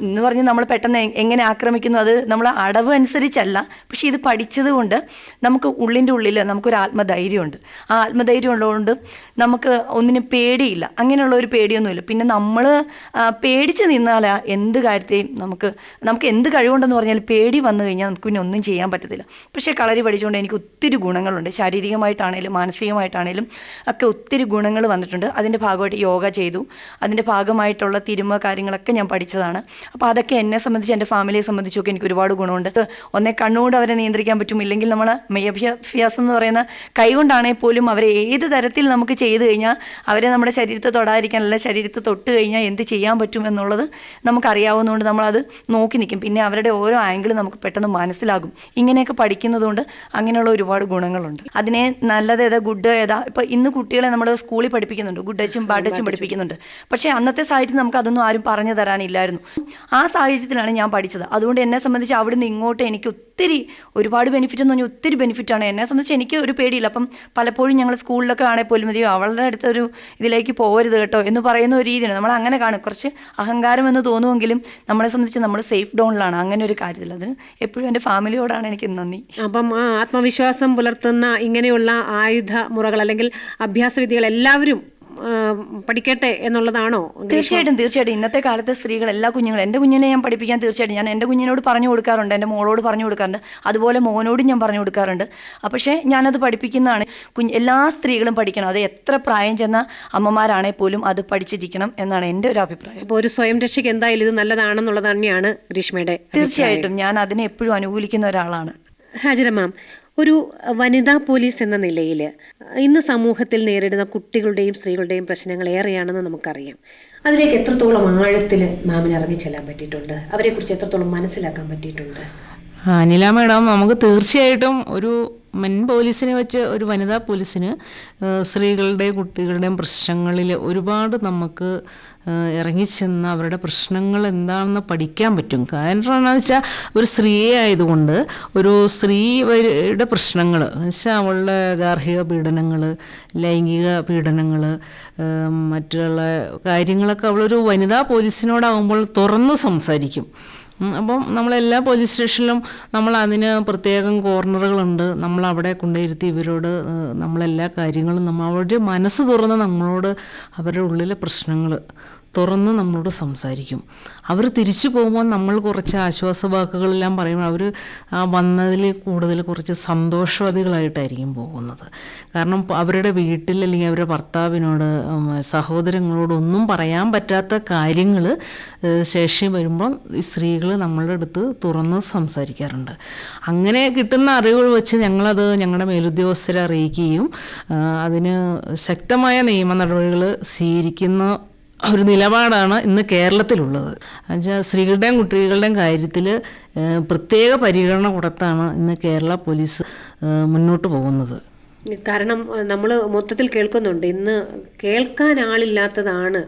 D: എന്ന് പറഞ്ഞാൽ നമ്മൾ പെട്ടെന്ന് എങ്ങനെ ആക്രമിക്കുന്നു, അത് നമ്മൾ അടവ് അനുസരിച്ചല്ല. പക്ഷേ ഇത് പഠിച്ചത് കൊണ്ട് നമുക്ക് ഉള്ളിൻ്റെ ഉള്ളിൽ നമുക്കൊരു ആത്മധൈര്യമുണ്ട്. ആ ആത്മധൈര്യം ഉള്ളതുകൊണ്ട് നമുക്ക് ഒന്നിനും പേടിയില്ല, അങ്ങനെയുള്ള ഒരു പേടിയൊന്നുമില്ല. പിന്നെ നമ്മൾ പേടിച്ച് നിന്നാൽ എന്ത് കാര്യത്തെയും നമുക്ക് എന്ത് കഴിവുണ്ടെന്ന് പറഞ്ഞാൽ പേടി വന്നു കഴിഞ്ഞാൽ നമുക്ക് പിന്നെ ഒന്നും ചെയ്യാൻ പറ്റത്തില്ല. പക്ഷേ കളരി പഠിച്ചുകൊണ്ട് എനിക്ക് ഒത്തിരി ഗുണങ്ങളുണ്ട്. ശാരീരികമായിട്ടാണേലും മാനസികമായിട്ടാണേലും ഒക്കെ ഒത്തിരി ഗുണങ്ങൾ വന്നിട്ടുണ്ട്. അതിൻ്റെ ഭാഗമായിട്ട് യോഗ ചെയ്തു, അതിൻ്റെ ഭാഗമായിട്ടുള്ള തിരുമ കാര്യങ്ങളൊക്കെ ഞാൻ പഠിച്ചതാണ്. അപ്പോൾ അതൊക്കെ എന്നെ സംബന്ധിച്ച് എൻ്റെ ഫാമിലിയെ സംബന്ധിച്ചൊക്കെ എനിക്ക് ഒരുപാട് ഗുണമുണ്ട്. ഒന്നേ കണ്ണുകൊണ്ട് അവരെ നിയന്ത്രിക്കാൻ പറ്റും, ഇല്ലെങ്കിൽ നമ്മൾ മെയ്യഭ്യാസം എന്ന് പറയുന്ന കൈകൊണ്ടാണെങ്കിൽ പോലും അവരെ ഏത് തരത്തിൽ നമുക്ക് ചെയ്തു കഴിഞ്ഞാൽ അവരെ നമ്മുടെ ശരീരത്തെ തൊടാതിരിക്കാൻ, അല്ല ശരീരത്തെ തൊട്ട് കഴിഞ്ഞാൽ എന്ത് ചെയ്യാൻ പറ്റും എന്നുള്ളത് നമുക്കറിയാവുന്നതുകൊണ്ട് നമ്മളത് നോക്കി നിൽക്കും. പിന്നെ അവരുടെ ഓരോ ആംഗിൾ നമുക്ക് പെട്ടെന്ന് മനസ്സിലാകും. ഇങ്ങനെയൊക്കെ പഠിക്കുന്നതുകൊണ്ട് അങ്ങനെയുള്ള ഒരുപാട് ഗുണങ്ങളുണ്ട്. അതിനെ നല്ലത് ഏതാ ഗുഡ് ഏതാ, ഇപ്പോൾ ഇന്ന് കുട്ടികളെ നമ്മൾ സ്കൂളിൽ പഠിപ്പിക്കുന്നുണ്ട്, ഗുഡ് ടച്ചും ബാഡ് ടച്ചും പഠിപ്പിക്കുന്നുണ്ട്. പക്ഷേ അന്നത്തെ സാഹചര്യത്തിൽ നമുക്ക് അതൊന്നും ആരും പറഞ്ഞു തരാനില്ലായിരുന്നു. ആ സാഹചര്യത്തിലാണ് ഞാൻ പഠിച്ചത്. അതുകൊണ്ട് എന്നെ സംബന്ധിച്ച് അവിടുന്ന് ഇങ്ങോട്ട് എനിക്ക് ഒരുപാട് ബെനിഫിറ്റ് എന്ന് പറഞ്ഞാൽ ഒത്തിരി ബെനിഫിറ്റാണ്. എന്നെ സംബന്ധിച്ച് എനിക്ക് ഒരു പേടിയില്ല. അപ്പം പലപ്പോഴും ഞങ്ങൾ സ്കൂളിലൊക്കെ ആണെങ്കിൽ പോലും മതിയോ അവളുടെ അടുത്തൊരു ഇതിലേക്ക് പോകരുത് കേട്ടോ എന്ന് പറയുന്ന ഒരു രീതിയാണ്. നമ്മൾ അങ്ങനെ കാണും, കുറച്ച് അഹങ്കാരം എന്ന് തോന്നുമെങ്കിലും നമ്മളെ സംബന്ധിച്ച് നമ്മൾ സേഫ് ഡോണിലാണ് അങ്ങനെ ഒരു കാര്യത്തിൽ. അതിന് എപ്പോഴും എൻ്റെ ഫാമിലിയോടാണ് എനിക്ക് നന്ദി.
A: അപ്പം ആത്മവിശ്വാസം പുലർത്തുന്ന ഇങ്ങനെയുള്ള ആയുധ മുറകൾ അല്ലെങ്കിൽ അഭ്യാസവിദ്യകൾ എല്ലാവരും പഠിക്കട്ടെ എന്നുള്ളതാണോ?
D: തീർച്ചയായിട്ടും. ഇന്നത്തെ കാലത്തെ സ്ത്രീകൾ, എല്ലാ കുഞ്ഞുങ്ങളും, എൻ്റെ കുഞ്ഞിനെ ഞാൻ പഠിപ്പിക്കാൻ തീർച്ചയായിട്ടും ഞാൻ എൻ്റെ കുഞ്ഞിനോട് പറഞ്ഞു കൊടുക്കാറുണ്ട്, എൻ്റെ മോളോട് പറഞ്ഞു കൊടുക്കാറുണ്ട്, അതുപോലെ മോനോടും ഞാൻ പറഞ്ഞു കൊടുക്കാറുണ്ട്. പക്ഷേ ഞാനത് പഠിപ്പിക്കുന്നതാണ്. എല്ലാ സ്ത്രീകളും പഠിക്കണം. അത് എത്ര പ്രായം ചെന്ന അമ്മമാരാണെങ്കിൽ പോലും അത് പഠിച്ചിരിക്കണം എന്നാണ് എൻ്റെ ഒരു അഭിപ്രായം.
A: അപ്പോൾ ഒരു സ്വയം രക്ഷയ്ക്ക് എന്തായാലും ഇത് നല്ലതാണെന്നുള്ളത് തന്നെയാണ് ഗ്രീഷ്മയുടെ.
D: തീർച്ചയായിട്ടും ഞാൻ അതിനെ എപ്പോഴും അനുകൂലിക്കുന്ന ഒരാളാണ്.
A: ഹാജിറ മാം, ഒരു വനിതാ പോലീസ് എന്ന നിലയിൽ ഇന്ന് സമൂഹത്തിൽ നേരിടുന്ന കുട്ടികളുടെയും സ്ത്രീകളുടെയും പ്രശ്നങ്ങൾ ഏറെയാണെന്ന് നമുക്കറിയാം. അതിലേക്ക് എത്രത്തോളം ആഴത്തിൽ മാമിന് ഇറങ്ങി ചെല്ലാൻ പറ്റിയിട്ടുണ്ട്? അവരെക്കുറിച്ച് എത്രത്തോളം മനസ്സിലാക്കാൻ പറ്റിയിട്ടുണ്ട്?
B: അനില മാഡം, നമുക്ക് തീർച്ചയായിട്ടും ഒരു പോലീസിനെ വെച്ച് ഒരു വനിതാ പോലീസിന് സ്ത്രീകളുടെയും കുട്ടികളുടെയും പ്രശ്നങ്ങളിൽ ഒരുപാട് നമുക്ക് ഇറങ്ങിച്ചെന്ന് അവരുടെ പ്രശ്നങ്ങൾ എന്താണെന്ന് പഠിക്കാൻ പറ്റും. കാരണം എന്താണെന്ന് വെച്ചാൽ ഒരു സ്ത്രീയെ ആയതുകൊണ്ട് ഒരു സ്ത്രീയുടെ പ്രശ്നങ്ങൾ എന്ന് വെച്ചാൽ അവളുടെ ഗാർഹിക പീഡനങ്ങൾ, ലൈംഗിക പീഡനങ്ങൾ, മറ്റുള്ള കാര്യങ്ങളൊക്കെ അവളൊരു വനിതാ പോലീസിനോടാകുമ്പോൾ തുറന്ന് സംസാരിക്കും. അപ്പം നമ്മളെല്ലാ പോലീസ് സ്റ്റേഷനിലും നമ്മൾ അതിന് പ്രത്യേകം കോർണറുകളുണ്ട്. നമ്മളവിടെ കൊണ്ടുവരുത്തി ഇവരോട് നമ്മളെല്ലാ കാര്യങ്ങളും അവരുടെ മനസ്സ് തുറന്ന് നമ്മളോട് അവരുടെ ഉള്ളിലെ പ്രശ്നങ്ങൾ തുറന്ന് നമ്മളോട് സംസാരിക്കും. അവർ തിരിച്ചു പോകുമ്പോൾ നമ്മൾ കുറച്ച് ആശ്വാസവാക്കുകളെല്ലാം പറയുമ്പോൾ അവർ വന്നതിൽ കൂടുതൽ കുറച്ച് സന്തോഷവതികളായിട്ടായിരിക്കും പോകുന്നത്. കാരണം അവരുടെ വീട്ടിൽ അല്ലെങ്കിൽ അവരുടെ ഭർത്താവിനോട്, സഹോദരങ്ങളോടൊന്നും പറയാൻ പറ്റാത്ത കാര്യങ്ങൾ ശേഷം വരുമ്പോൾ ഈ സ്ത്രീകൾ നമ്മളുടെ അടുത്ത് തുറന്ന് സംസാരിക്കാറുണ്ട്. അങ്ങനെ കിട്ടുന്ന അറിവുകൾ വെച്ച് ഞങ്ങളത് ഞങ്ങളുടെ മേലുദ്യോഗസ്ഥരെ അറിയിക്കുകയും അതിന് ശക്തമായ നിയമ നടപടികൾ സ്വീകരിക്കുന്ന ഒരു നിലപാടാണ് ഇന്ന് കേരളത്തിലുള്ളത്. എന്നുവെച്ചാൽ സ്ത്രീകളുടെയും കുട്ടികളുടെയും കാര്യത്തിൽ പ്രത്യേക പരിഗണന കൊടുത്താണ് ഇന്ന് കേരള പോലീസ് മുന്നോട്ട് പോകുന്നത്.
A: കാരണം നമ്മൾ മൊത്തത്തിൽ കേൾക്കുന്നുണ്ട്, ഇന്ന് കേൾക്കാൻ ആളില്ലാത്തതാണ്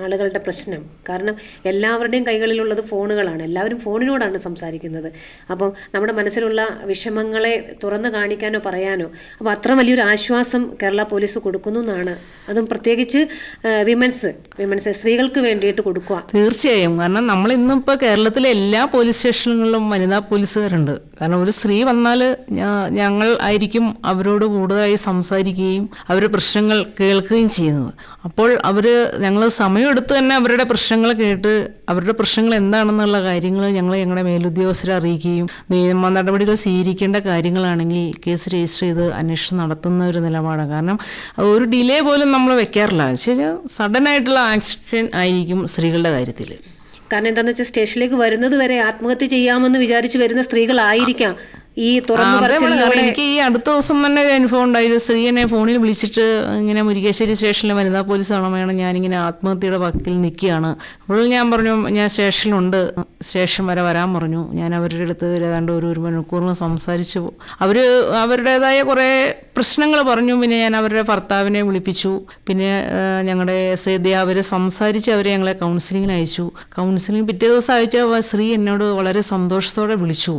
A: ആളുകളുടെ പ്രശ്നം. കാരണം എല്ലാവരുടെയും കൈകളിലുള്ളത് ഫോണുകളാണ്, എല്ലാവരും ഫോണിനോടാണ് സംസാരിക്കുന്നത്. അപ്പം നമ്മുടെ മനസ്സിലുള്ള വിഷമങ്ങളെ തുറന്നു കാണിക്കാനോ പറയാനോ, അപ്പോൾ അത്ര വലിയൊരു ആശ്വാസം കേരള പോലീസ് കൊടുക്കുന്നു എന്നാണ്. അതും പ്രത്യേകിച്ച് വിമൻസ് സ്ത്രീകൾക്ക് വേണ്ടിയിട്ട് കൊടുക്കുക.
B: തീർച്ചയായും. കാരണം നമ്മൾ ഇന്നിപ്പോൾ കേരളത്തിലെ എല്ലാ പോലീസ് സ്റ്റേഷനുകളിലും വനിതാ പോലീസുകാരുണ്ട്. കാരണം ഒരു സ്ത്രീ വന്നാൽ ഞങ്ങൾ ആയിരിക്കും അവരോട് കൂടുതലായി സംസാരിക്കുകയും അവരുടെ പ്രശ്നങ്ങൾ കേൾക്കുകയും ചെയ്യുന്നത്. അപ്പോൾ ഞങ്ങൾ സമയമെടുത്ത് തന്നെ അവരുടെ പ്രശ്നങ്ങൾ കേട്ട് അവരുടെ പ്രശ്നങ്ങൾ എന്താണെന്നുള്ള കാര്യങ്ങൾ ഞങ്ങളുടെ മേലുദ്യോഗസ്ഥരെ അറിയിക്കുകയും നിയമ നടപടികൾ സ്വീകരിക്കേണ്ട കാര്യങ്ങളാണെങ്കിൽ കേസ് രജിസ്റ്റർ ചെയ്ത് അന്വേഷണം നടത്തുന്ന ഒരു നിലപാടാണ്. കാരണം ഒരു ഡിലേ പോലും നമ്മൾ വെക്കാറില്ല. ശരി, സഡനായിട്ടുള്ള ആക്ഷൻ ആയിരിക്കും സ്ത്രീകളുടെ കാര്യത്തിൽ.
A: കാരണം എന്താണെന്ന് വെച്ചാൽ സ്റ്റേഷനിലേക്ക് വരുന്നത് വരെ ആത്മഹത്യ ചെയ്യാമെന്ന് വിചാരിച്ചു വരുന്ന സ്ത്രീകളായിരിക്കാം ഈ തുറന്നു പറച്ചിലൂടെ.
B: എനിക്ക് ഈ അടുത്ത ദിവസം തന്നെ ഒരു അനുഭവം ഉണ്ടായി. ഒരു സ്ത്രീ എന്നെ ഫോണിൽ വിളിച്ചിട്ട് ഇങ്ങനെ മുരിക്കാശ്ശേരി സ്റ്റേഷനിലെ വനിതാ പോലീസ് ആണോ, ഞാനിങ്ങനെ ആത്മഹത്യയുടെ വക്കിൽ നിൽക്കുകയാണ്. അപ്പോൾ ഞാൻ പറഞ്ഞു ഞാൻ സ്റ്റേഷനിലുണ്ട്, സ്റ്റേഷൻ വരെ വരാൻ പറഞ്ഞു. ഞാൻ അവരുടെ അടുത്ത് ഏതാണ്ട് ഒരു മണിക്കൂറിന് സംസാരിച്ചു. അവരുടേതായ കുറേ പ്രശ്നങ്ങൾ പറഞ്ഞു. പിന്നെ ഞാൻ അവരുടെ ഭർത്താവിനെ വിളിപ്പിച്ചു. പിന്നെ ഞങ്ങളുടെ അവരെ സംസാരിച്ച് ഞങ്ങളെ കൗൺസിലിങ്ങിന് അയച്ചു. കൗൺസിലിംഗ് പിറ്റേ ദിവസം അയച്ച സ്ത്രീ എന്നോട് വളരെ സന്തോഷത്തോടെ വിളിച്ചു.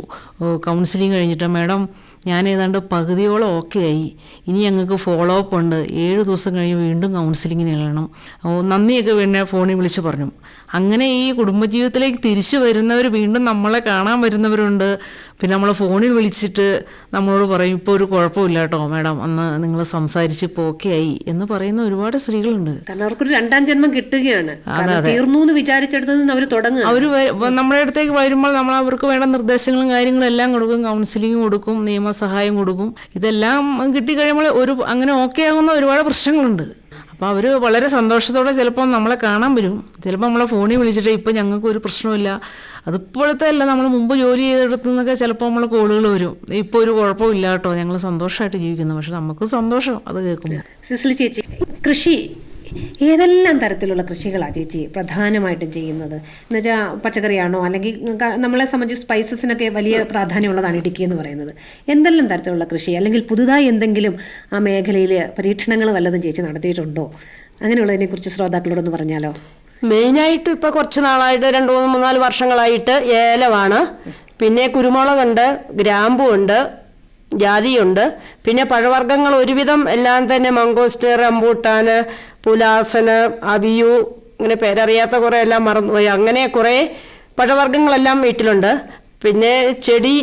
B: കൗൺസിലിംഗ് കഴിഞ്ഞിട്ട്, മാഡം ഞാൻ ഏതാണ്ട് പകുതിയോളം ഓക്കെ ആയി. ഇനി ഞങ്ങൾക്ക് ഫോളോ അപ്പ് ഉണ്ട്. 7 ദിവസം കഴിഞ്ഞ് വീണ്ടും കൗൺസിലിങ്ങിന് ചെല്ലണം. നന്ദിയൊക്കെ പിന്നെ ഫോണിൽ വിളിച്ച് പറഞ്ഞു. അങ്ങനെ ഈ കുടുംബജീവിതത്തിലേക്ക് തിരിച്ചു വരുന്നവർ, വീണ്ടും നമ്മളെ കാണാൻ വരുന്നവരുണ്ട്. പിന്നെ നമ്മളെ ഫോണിൽ വിളിച്ചിട്ട് നമ്മളോട് പറയും, ഇപ്പോൾ ഒരു കുഴപ്പമില്ല കേട്ടോ മാഡം, അന്ന് നിങ്ങൾ സംസാരിച്ച് ഇപ്പോൾ ഓക്കെ ആയി എന്ന് പറയുന്ന ഒരുപാട് സ്ത്രീകളുണ്ട്.
A: കാരണം അവർക്കൊരു 2ാം ജന്മം കിട്ടുകയാണ്. തീർന്നു എന്ന് വിചാരിച്ചെടുത്ത് നിന്ന് അവർ തുടങ്ങുക.
B: അവർ നമ്മുടെ അടുത്തേക്ക് വരുമ്പോൾ നമ്മൾ അവർക്ക് വേണ്ട നിർദ്ദേശങ്ങളും കാര്യങ്ങളും എല്ലാം കൊടുക്കും, കൗൺസിലിംഗ് കൊടുക്കും, നിയമസഹായം കൊടുക്കും. ഇതെല്ലാം കിട്ടിക്കഴിയുമ്പോൾ അങ്ങനെ ഓക്കെ ആകുന്ന ഒരുപാട് പ്രശ്നങ്ങളുണ്ട്. അപ്പോൾ അവർ വളരെ സന്തോഷത്തോടെ ചിലപ്പോൾ നമ്മളെ കാണാൻ വരും. ചിലപ്പോൾ നമ്മളെ ഫോണിൽ വിളിച്ചിട്ട് ഇപ്പോൾ ഞങ്ങൾക്ക് ഒരു പ്രശ്നമില്ല, അതിപ്പോഴത്തെ അല്ല, നമ്മൾ മുമ്പ് ജോലി ചെയ്തെടുത്തു നിന്നൊക്കെ ചിലപ്പോൾ നമ്മൾ കോളുകൾ വരും, ഇപ്പോൾ ഒരു കുഴപ്പമില്ല കേട്ടോ, ഞങ്ങൾ സന്തോഷമായിട്ട് ജീവിക്കുന്നു. പക്ഷെ നമുക്ക് സന്തോഷം അത് കേൾക്കുമ്പോൾ.
A: സിസിലി ചേച്ചി, കൃഷി ഏതെല്ലാം തരത്തിലുള്ള കൃഷികളാണ് ചേച്ചി പ്രധാനമായിട്ടും ചെയ്യുന്നത്? എന്നുവെച്ചാൽ പച്ചക്കറിയാണോ, അല്ലെങ്കിൽ നമ്മളെ സംബന്ധിച്ച് സ്പൈസസിനൊക്കെ വലിയ പ്രാധാന്യമുള്ളതാണ് ഇടുക്കി എന്ന് പറയുന്നത്. എന്തെല്ലാം തരത്തിലുള്ള കൃഷി, അല്ലെങ്കിൽ പുതുതായി എന്തെങ്കിലും ആ മേഖലയിൽ പരീക്ഷണങ്ങൾ വല്ലതും ചേച്ചി നടത്തിയിട്ടുണ്ടോ? അങ്ങനെയുള്ളതിനെക്കുറിച്ച് ശ്രോതാക്കളോടൊന്ന് പറഞ്ഞാലോ.
C: മെയിനായിട്ട് ഇപ്പോൾ കുറച്ച് നാളായിട്ട് 2-3-4 വർഷങ്ങളായിട്ട് ഏലമാണ്, പിന്നെ കുരുമുളകുണ്ട്, ഗ്രാമ്പുണ്ട്, ജാതിയുണ്ട്, പിന്നെ പഴവർഗ്ഗങ്ങൾ ഒരുവിധം എല്ലാം തന്നെ മംഗോസ്റ്റ്, റംബൂട്ടാന്, പുലാസന്, അബിയു, അങ്ങനെ പേരറിയാത്ത കുറേ എല്ലാം മറന്നുപോയി. അങ്ങനെ കുറേ പഴവർഗ്ഗങ്ങളെല്ലാം വീട്ടിലുണ്ട്. പിന്നെ ചെടി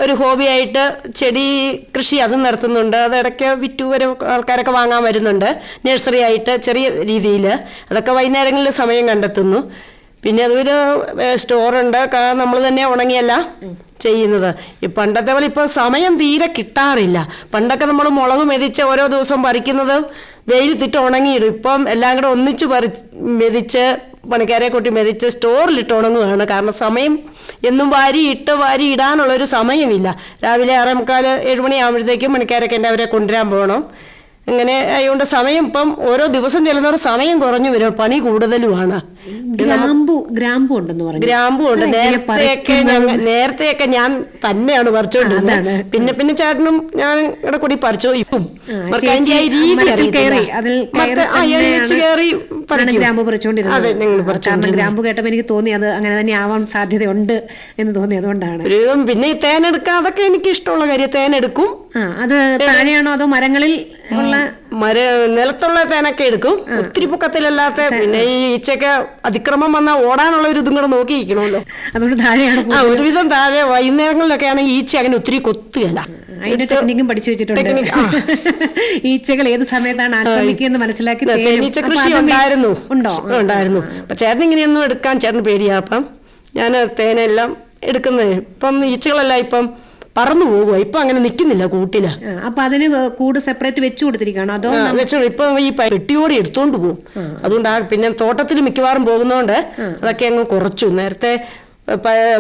C: ഒരു ഹോബിയായിട്ട് ചെടി കൃഷി അതും നടത്തുന്നുണ്ട്. അത് ഇടയ്ക്ക് വിറ്റുവരെ ആൾക്കാരൊക്കെ വാങ്ങാൻ വരുന്നുണ്ട്, നഴ്സറി ആയിട്ട് ചെറിയ രീതിയിൽ. അതൊക്കെ വൈകുന്നേരങ്ങളിൽ സമയം കണ്ടെത്തുന്നു. പിന്നെ അതൊരു സ്റ്റോറുണ്ട്, നമ്മൾ തന്നെ ഉണങ്ങിയല്ല ചെയ്യുന്നത്. ഈ പണ്ടത്തെ പോലെ ഇപ്പോൾ സമയം തീരെ കിട്ടാറില്ല. പണ്ടൊക്കെ നമ്മൾ മുളക് മെതിച്ച് ഓരോ ദിവസം പറിക്കുന്നത് വെയിലത്തിട്ട് ഉണങ്ങിയിടും. ഇപ്പം എല്ലാം കൂടെ ഒന്നിച്ച് മെതിച്ച് പണിക്കാരെ കൂട്ടി മെതിച്ച് സ്റ്റോറിലിട്ട് ഉണങ്ങുകയാണ്. കാരണം സമയം എന്നും വാരി ഇടാനുള്ളൊരു സമയമില്ല. രാവിലെ 6:45-7 മണിയാകുമ്പോഴത്തേക്കും പണിക്കാരൊക്കെ എൻ്റെ അവരെ കൊണ്ടുവരാൻ പോകണം. അങ്ങനെ ആയതുകൊണ്ട് സമയം ഇപ്പം ഓരോ ദിവസം ചെല്ലുന്നവർ സമയം കുറഞ്ഞു വരും, പണി കൂടുതലുമാണ്.
A: ഗ്രാമ്പു ഉണ്ടെന്ന് പറഞ്ഞു.
C: ഗ്രാമ്പു ഉണ്ട്. നേരത്തെയൊക്കെ ഞാൻ തന്നെയാണ് പറിച്ചുകൊണ്ടിരുന്നത്. പിന്നെ ചേട്ടനും ഞാൻ ഇവിടെ കൂടി പറിച്ചു. ഇപ്പം
A: ഗ്രാമ്പു കേട്ടപ്പോ എനിക്ക് തോന്നി അത് അങ്ങനെ തന്നെ ആവാൻ സാധ്യതയുണ്ട് എന്ന് തോന്നി, അതുകൊണ്ടാണ്.
C: പിന്നെ ഈ തേനെടുക്കാൻ അതൊക്കെ എനിക്ക് ഇഷ്ടമുള്ള കാര്യം. തേനെടുക്കും.
A: അത് താഴെയാണോ അതോ മരങ്ങളിൽ ഉള്ള?
C: നിലത്തുള്ള തേനൊക്കെ എടുക്കും, ഒത്തിരി പൊക്കത്തിലല്ലാത്ത. പിന്നെ ഈ ഈച്ചയൊക്കെ അതിക്രമം വന്നാൽ ഓടാനുള്ള ഒരു ഇതും കൂടെ നോക്കിയിരിക്കണമല്ലോ, അതുകൊണ്ട് താഴെയാണ്. ഒരുവിധം താഴെ. വൈകുന്നേരങ്ങളിലൊക്കെ ആണെങ്കിൽ ഈച്ച അങ്ങനെ ഒത്തിരി കൊത്തുകയല്ല.
A: അതിന്റെ ടെക്നിക്കും പഠിച്ചു വെച്ചിട്ടുണ്ട്. ഈച്ചകൾ ഏത് സമയത്താണ് ആക്രമിക്കുന്നത് മനസ്സിലാക്കി.
C: തേനീച്ച കൃഷി ഉണ്ടായിരുന്നു. അപ്പൊ ചേട്ടൻ ഇങ്ങനെയൊന്നും എടുക്കാൻ ചേട്ടന് പേടിയാ. അപ്പം ഞാൻ തേനെല്ലാം എടുക്കുന്നത്. ഇപ്പം ഈച്ചകളെല്ലാം ഇപ്പം പറന്നു പോകുക. ഇപ്പൊ അങ്ങനെ നിൽക്കുന്നില്ല കൂട്ടില്.
A: അപ്പൊ അതിന് കൂട് സെപ്പറേറ്റ് വെച്ചു കൊടുത്തിരിക്കുകയാണോ അതോ
C: വെച്ചോ? ഇപ്പൊ ഈ പെട്ടിയോടെ എടുത്തോണ്ട് പോകും. അതുകൊണ്ട് പിന്നെ തോട്ടത്തിൽ മിക്കവാറും പോകുന്നോണ്ട് അതൊക്കെ അങ്ങ് കുറച്ചു. നേരത്തെ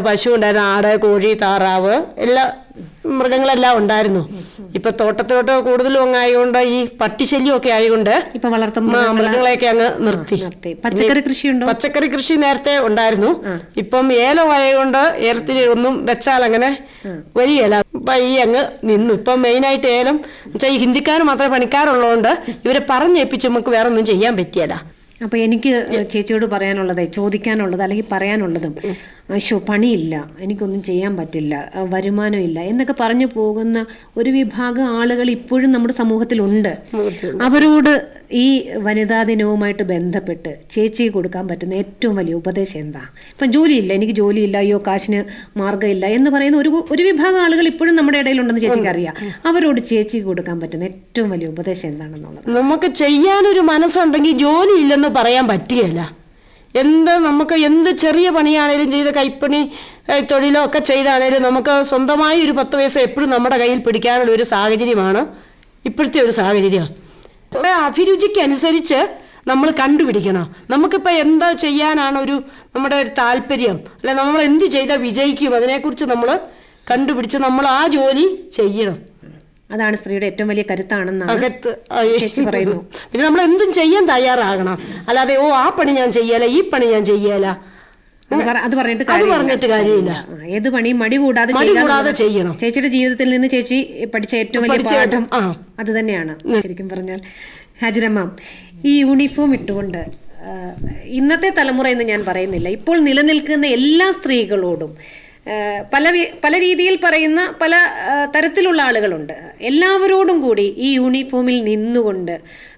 C: പശു ഉണ്ടായിരുന്നു, ആട്, കോഴി, താറാവ്, എല്ലാ മൃഗങ്ങളെല്ലാം ഉണ്ടായിരുന്നു. ഇപ്പൊ തോട്ടത്തോട്ട് കൂടുതലും അങ്ങ് ആയതുകൊണ്ട് ഈ പട്ടിശല്യം ഒക്കെ ആയതുകൊണ്ട്
A: ഇപ്പൊ വളർത്തുന്ന
C: മൃഗങ്ങളെയൊക്കെ അങ്ങ് നിർത്തി.
A: പച്ചക്കറി കൃഷിയുണ്ടോ?
C: പച്ചക്കറി കൃഷി നേരത്തെ ഉണ്ടായിരുന്നു. ഇപ്പം ഏലം ആയതുകൊണ്ട് ഏലത്തിൽ ഒന്നും വെച്ചാൽ അങ്ങനെ വരികയില്ല. ഈ അങ്ങ് നിന്നു. ഇപ്പം മെയിനായിട്ട് ഏലം വെച്ചാൽ ഈ ഹിന്ദിക്കാർ മാത്രമേ പണിക്കാരുള്ളതുകൊണ്ട് ഇവരെ പറഞ്ഞേൽപ്പിച്ച് നമുക്ക് വേറെ ഒന്നും ചെയ്യാൻ പറ്റിയല്ല.
A: അപ്പൊ എനിക്ക് ചേച്ചിയോട് പറയാനുള്ളത്, ചോദിക്കാനുള്ളത്, അല്ലെങ്കിൽ പറയാനുള്ളതും, പണിയില്ല, എനിക്കൊന്നും ചെയ്യാൻ പറ്റില്ല, വരുമാനമില്ല എന്നൊക്കെ പറഞ്ഞു പോകുന്ന ഒരു വിഭാഗം ആളുകൾ ഇപ്പോഴും നമ്മുടെ സമൂഹത്തിലുണ്ട്. അവരോട് ഈ വനിതാ ദിനവുമായിട്ട് ബന്ധപ്പെട്ട് ചേച്ചി കൊടുക്കാൻ പറ്റുന്ന ഏറ്റവും വലിയ ഉപദേശം എന്താ? ഇപ്പം ജോലിയില്ല, എനിക്ക് ജോലിയില്ല, അയ്യോ കാശിന് മാർഗ്ഗമില്ല എന്ന് പറയുന്ന ഒരു വിഭാഗം ആളുകൾ ഇപ്പോഴും നമ്മുടെ ഇടയിലുണ്ടെന്ന് ചേച്ചിക്ക് അറിയാം. അവരോട് ചേച്ചിക്ക് കൊടുക്കാൻ പറ്റുന്ന ഏറ്റവും വലിയ ഉപദേശം എന്താണെന്നുള്ളത്?
C: നമുക്ക് ചെയ്യാനൊരു മനസ്സുണ്ടെങ്കിൽ ജോലി ഇല്ലെന്ന് പറയാൻ പറ്റുകയില്ല. നമുക്ക് എന്ത് ചെറിയ പണിയാണേലും ചെയ്ത് കൈപ്പണി തൊഴിലോ ഒക്കെ ചെയ്താണേലും നമുക്ക് സ്വന്തമായി ഒരു 10 പൈസ എപ്പോഴും നമ്മുടെ കയ്യിൽ പിടിക്കാനുള്ള ഒരു സാഹചര്യമാണ് ഇപ്പോഴത്തെ ഒരു സാഹചര്യം. അഭിരുചിക്കനുസരിച്ച് നമ്മൾ കണ്ടുപിടിക്കണം. നമുക്കിപ്പോൾ എന്താ ചെയ്യാനാണ് നമ്മുടെ ഒരു താല്പര്യം, അല്ലെ നമ്മൾ എന്ത് ചെയ്താൽ വിജയിക്കും, അതിനെക്കുറിച്ച് നമ്മൾ കണ്ടുപിടിച്ച് നമ്മൾ ആ ജോലി ചെയ്യണം.
A: അതാണ് സ്ത്രീയുടെ ഏറ്റവും വലിയ കരുത്താണെന്നാണ് ചേച്ചി പറയുന്നു.
C: പിന്നെ നമ്മൾ എന്തും ചെയ്യാൻ തയ്യാറാകണം. അല്ലാതെ ആ പണി ഞാൻ ചെയ്യല, ഈ പണി ഞാൻ ചെയ്യല,
A: അത് പറഞ്ഞിട്ട്
C: കാര്യമില്ല.
A: ഏത് പണിയും മടി കൂടാതെ
C: ചെയ്യണം.
A: ചേച്ചിയുടെ ജീവിതത്തിൽ നിന്ന് ചേച്ചി പഠിച്ച ഏറ്റവും വലിയ പാഠം അത് തന്നെയാണ് ശരിക്കും പറഞ്ഞാൽ. ഹാജിറമ്മ, ഈ യൂണിഫോം ഇട്ടുകൊണ്ട് ഇന്നത്തെ തലമുറ എന്ന് ഞാൻ പറയുന്നില്ല, ഇപ്പോൾ നിലനിൽക്കുന്ന എല്ലാ സ്ത്രീകളോടും പല രീതിയിൽ പറയുന്ന പല തരത്തിലുള്ള ആളുകളുണ്ട്. എല്ലാവരോടും കൂടി ഈ യൂണിഫോമിൽ നിന്നുകൊണ്ട്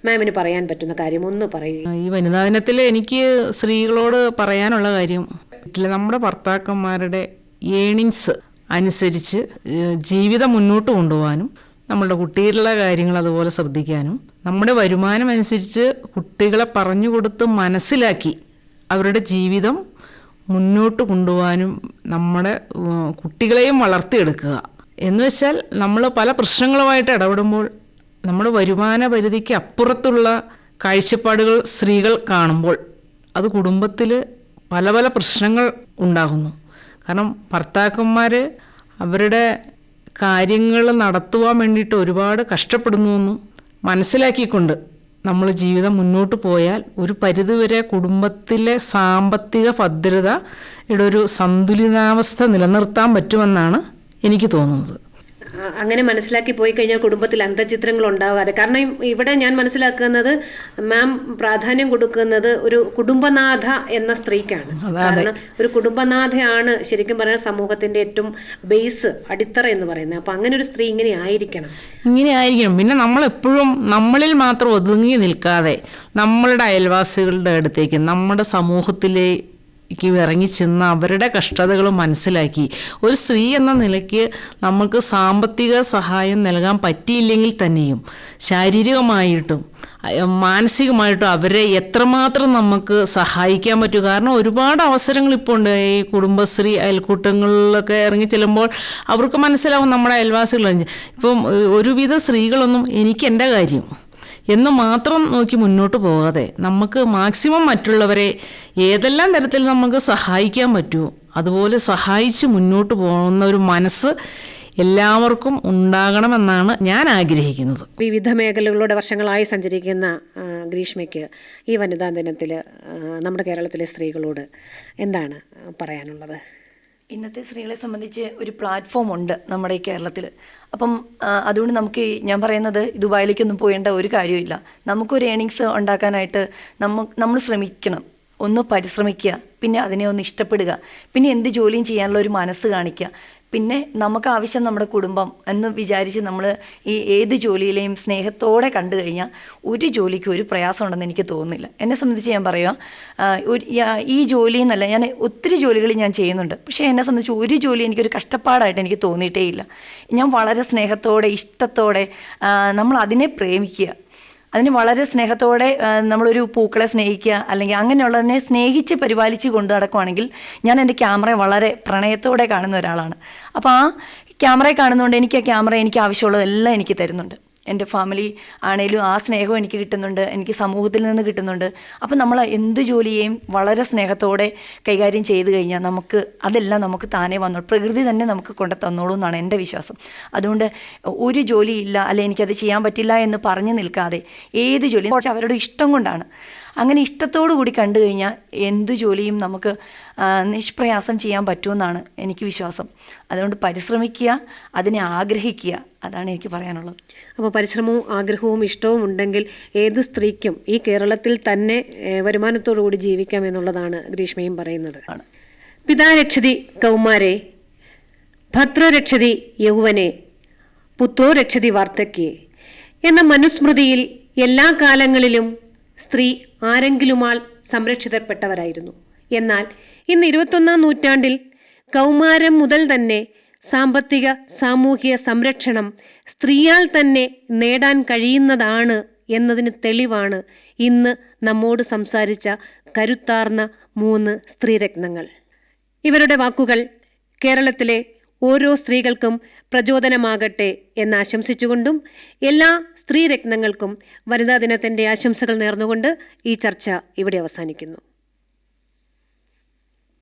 A: മാമിന് പറയാൻ പറ്റുന്ന കാര്യം ഒന്ന് പറയുക.
B: ഈ വനിതാ ദിനത്തിൽ എനിക്ക് സ്ത്രീകളോട് പറയാനുള്ള കാര്യം, നമ്മുടെ ഭർത്താക്കന്മാരുടെ ഏണിങ്സ് അനുസരിച്ച് ജീവിതം മുന്നോട്ട് കൊണ്ടുപോകാനും നമ്മളുടെ കുട്ടികളുടെ കാര്യങ്ങൾ അതുപോലെ ശ്രദ്ധിക്കാനും, നമ്മുടെ വരുമാനം അനുസരിച്ച് കുട്ടികളെ പറഞ്ഞു കൊടുത്ത് മനസ്സിലാക്കി അവരുടെ ജീവിതം മുന്നോട്ട് കൊണ്ടുപോകാനും നമ്മുടെ കുട്ടികളെയും വളർത്തിയെടുക്കുക. എന്ന് വെച്ചാൽ നമ്മൾ പല പ്രശ്നങ്ങളുമായിട്ട് ഇടപെടുമ്പോൾ നമ്മുടെ വരുമാന പരിധിക്ക് അപ്പുറത്തുള്ള കാഴ്ചപ്പാടുകൾ സ്ത്രീകൾ കാണുമ്പോൾ അത് കുടുംബത്തിൽ പല പല പ്രശ്നങ്ങൾ ഉണ്ടാകുന്നു. കാരണം ഭർത്താക്കന്മാർ അവരുടെ കാര്യങ്ങൾ നടത്തുവാൻ വേണ്ടിയിട്ട് ഒരുപാട് കഷ്ടപ്പെടുന്നുവെന്നും മനസ്സിലാക്കിക്കൊണ്ട് നമ്മൾ ജീവിതം മുന്നോട്ട് പോയാൽ ഒരു പരിധിവരെ കുടുംബത്തിലെ സാമ്പത്തിക ഭദ്രതയുടെ ഒരു സന്തുലിതാവസ്ഥ നിലനിർത്താൻ പറ്റുമെന്നാണ് എനിക്ക് തോന്നുന്നത്.
A: അങ്ങനെ മനസ്സിലാക്കി പോയി കഴിഞ്ഞാൽ കുടുംബത്തിൽ അന്തഃഛിദ്രങ്ങൾ ഉണ്ടാകാതെ. കാരണം ഇവിടെ ഞാൻ മനസ്സിലാക്കുന്നത് മാം പ്രാധാന്യം കൊടുക്കുന്നത് ഒരു കുടുംബനാഥ എന്ന സ്ത്രീക്കാണ്. കാരണം ഒരു കുടുംബനാഥയാണ് ശരിക്കും പറഞ്ഞാൽ സമൂഹത്തിന്റെ ഏറ്റവും ബേസ്, അടിത്തറ എന്ന് പറയുന്നത്. അപ്പൊ അങ്ങനെ ഒരു സ്ത്രീ ഇങ്ങനെ ആയിരിക്കണം.
B: പിന്നെ നമ്മളെപ്പോഴും നമ്മളിൽ മാത്രം ഒതുങ്ങി നിൽക്കാതെ നമ്മളുടെ അയൽവാസികളുടെ അടുത്തേക്ക്, നമ്മുടെ സമൂഹത്തിലെ ഇറങ്ങിച്ചെന്ന് അവരുടെ കഷ്ടതകൾ മനസ്സിലാക്കി, ഒരു സ്ത്രീ എന്ന നിലയ്ക്ക് നമുക്ക് സാമ്പത്തിക സഹായം നൽകാൻ പറ്റിയില്ലെങ്കിൽ തന്നെയും ശാരീരികമായിട്ടും മാനസികമായിട്ടും അവരെ എത്രമാത്രം നമുക്ക് സഹായിക്കാൻ പറ്റും. കാരണം ഒരുപാട് അവസരങ്ങൾ ഇപ്പോൾ ഉണ്ട്. ഈ കുടുംബശ്രീ അയൽക്കൂട്ടങ്ങളിലൊക്കെ ഇറങ്ങി ചെല്ലുമ്പോൾ അവർക്ക് മനസ്സിലാവും നമ്മുടെ അയൽവാസികൾ. ഇപ്പം ഒരുവിധ സ്ത്രീകളൊന്നും എനിക്ക് എൻ്റെ കാര്യം എന്ന് മാത്രം നോക്കി മുന്നോട്ട് പോകാതെ നമുക്ക് മാക്സിമം മറ്റുള്ളവരെ ഏതെല്ലാം തരത്തിൽ നമുക്ക് സഹായിക്കാൻ പറ്റുമോ അതുപോലെ സഹായിച്ച് മുന്നോട്ട് പോകുന്ന ഒരു മനസ്സ് എല്ലാവർക്കും ഉണ്ടാകണമെന്നാണ് ഞാൻ ആഗ്രഹിക്കുന്നത്.
A: വിവിധ മേഖലകളിലൂടെ വർഷങ്ങളായി സഞ്ചരിക്കുന്ന ഗ്രീഷ്മയ്ക്ക് ഈ വനിതാ ദിനത്തിൽ നമ്മുടെ കേരളത്തിലെ സ്ത്രീകളോട് എന്താണ് പറയാനുള്ളത്?
D: ഇന്നത്തെ സ്ത്രീകളെ സംബന്ധിച്ച് ഒരു പ്ലാറ്റ്ഫോം ഉണ്ട് നമ്മുടെ ഈ കേരളത്തിൽ. അപ്പം അതുകൊണ്ട് നമുക്ക് ഞാൻ പറയുന്നത് ദുബായിലേക്കൊന്നും പോകേണ്ട ഒരു കാര്യമില്ല. നമുക്കൊരു ഏണിങ്സ് ഉണ്ടാക്കാനായിട്ട് നമ്മൾ ശ്രമിക്കണം, ഒന്ന് പരിശ്രമിക്കുക, പിന്നെ അതിനെ ഒന്ന് ഇഷ്ടപ്പെടുക, പിന്നെ എന്ത് ജോലിയും ചെയ്യാനുള്ള ഒരു മനസ്സ് കാണിക്കുക. പിന്നെ നമുക്ക് ആവശ്യം നമ്മുടെ കുടുംബം എന്ന് വിചാരിച്ച് നമ്മൾ ഈ ഏത് ജോലിയിലെയും സ്നേഹത്തോടെ കണ്ടു കഴിഞ്ഞാൽ ഒരു ജോലിക്കും ഒരു പ്രയാസം ഉണ്ടെന്ന് എനിക്ക് തോന്നുന്നില്ല. എന്നെ സംബന്ധിച്ച് ഞാൻ പറയുക, ഈ ജോലി എന്നല്ല, ഞാൻ ഒത്തിരി ജോലികൾ ഞാൻ ചെയ്യുന്നുണ്ട്. പക്ഷേ എന്നെ സംബന്ധിച്ച് ഒരു ജോലി എനിക്കൊരു കഷ്ടപ്പാടായിട്ട് എനിക്ക് തോന്നിയിട്ടേ ഇല്ല. ഞാൻ വളരെ സ്നേഹത്തോടെ ഇഷ്ടത്തോടെ നമ്മൾ അതിനെ പ്രേമിക്കുക, അതിന് വളരെ സ്നേഹത്തോടെ നമ്മളൊരു പൂക്കളെ സ്നേഹിക്കുക, അല്ലെങ്കിൽ അങ്ങനെയുള്ളതിനെ സ്നേഹിച്ച് പരിപാലിച്ച് കൊണ്ടു നടക്കുവാണെങ്കിൽ, ഞാൻ എൻ്റെ ക്യാമറയെ വളരെ പ്രണയത്തോടെ കാണുന്ന ഒരാളാണ്. അപ്പോൾ ആ ക്യാമറയെ കാണുന്നതുകൊണ്ട് എനിക്ക് ആ ക്യാമറ എനിക്ക് ആവശ്യമുള്ളതെല്ലാം എനിക്ക് തരുന്നുണ്ട്. എൻ്റെ ഫാമിലി ആണേലും ആ സ്നേഹവും എനിക്ക് കിട്ടുന്നുണ്ട്, എനിക്ക് സമൂഹത്തിൽ നിന്ന് കിട്ടുന്നുണ്ട്. അപ്പം നമ്മൾ എന്ത് ജോലിയെയും വളരെ സ്നേഹത്തോടെ കൈകാര്യം ചെയ്ത് കഴിഞ്ഞാൽ അതെല്ലാം നമുക്ക് താനേ വന്നോളൂ, പ്രകൃതി തന്നെ നമുക്ക് കൊണ്ട് തന്നോളൂ എന്നാണ് എൻ്റെ വിശ്വാസം. അതുകൊണ്ട് ഒരു ജോലിയില്ല, അല്ലെ എനിക്കത് ചെയ്യാൻ പറ്റില്ല എന്ന് പറഞ്ഞു നിൽക്കാതെ ഏത് ജോലിയും അവരുടെ ഇഷ്ടം കൊണ്ടാണ്. അങ്ങനെ ഇഷ്ടത്തോടു കൂടി കണ്ടു കഴിഞ്ഞാൽ എന്തു ജോലിയും നമുക്ക് നിഷ്പ്രയാസം ചെയ്യാൻ പറ്റുമെന്നാണ് എനിക്ക് വിശ്വാസം. അതുകൊണ്ട് പരിശ്രമിക്കുക, അതിനെ ആഗ്രഹിക്കുക, അതാണ് എനിക്ക് പറയാനുള്ളത്.
A: അപ്പോൾ പരിശ്രമവും ആഗ്രഹവും ഇഷ്ടവും ഉണ്ടെങ്കിൽ ഏത് സ്ത്രീക്കും ഈ കേരളത്തിൽ തന്നെ വരുമാനത്തോടു കൂടി ജീവിക്കാം എന്നുള്ളതാണ് ഗ്രീഷ്മയും പറയുന്നത്. പിതാ രക്ഷതി കൗമാരെ, ഭർത്തൃ രക്ഷതി യൗവനെ, പുത്രോ രക്ഷതി വാർദ്ധക്യേ എന്ന മനുസ്മൃതിയിൽ എല്ലാ കാലങ്ങളിലും സ്ത്രീ ആരെങ്കിലുമാൽ സംരക്ഷിതപ്പെട്ടവരായിരുന്നു. എന്നാൽ ഇന്ന് 21-ാം നൂറ്റാണ്ടിൽ കൗമാരം മുതൽ തന്നെ സാമ്പത്തിക സാമൂഹിക സംരക്ഷണം സ്ത്രീയാൽ തന്നെ നേടാൻ കഴിയുന്നതാണ് എന്നതിന് തെളിവാണ് ഇന്ന് നമ്മോട് സംസാരിച്ച കരുത്താർന്ന 3 സ്ത്രീരത്നങ്ങൾ. ഇവരുടെ വാക്കുകൾ കേരളത്തിലെ ഓരോ സ്ത്രീകൾക്കും പ്രചോദനമാകട്ടെ എന്ന് ആശംസിച്ചുകൊണ്ടും എല്ലാ സ്ത്രീരത്നങ്ങൾക്കും വനിതാ ദിനത്തിൻ്റെ ആശംസകൾ നേർന്നുകൊണ്ട് ഈ ചർച്ച ഇവിടെ അവസാനിക്കുന്നു.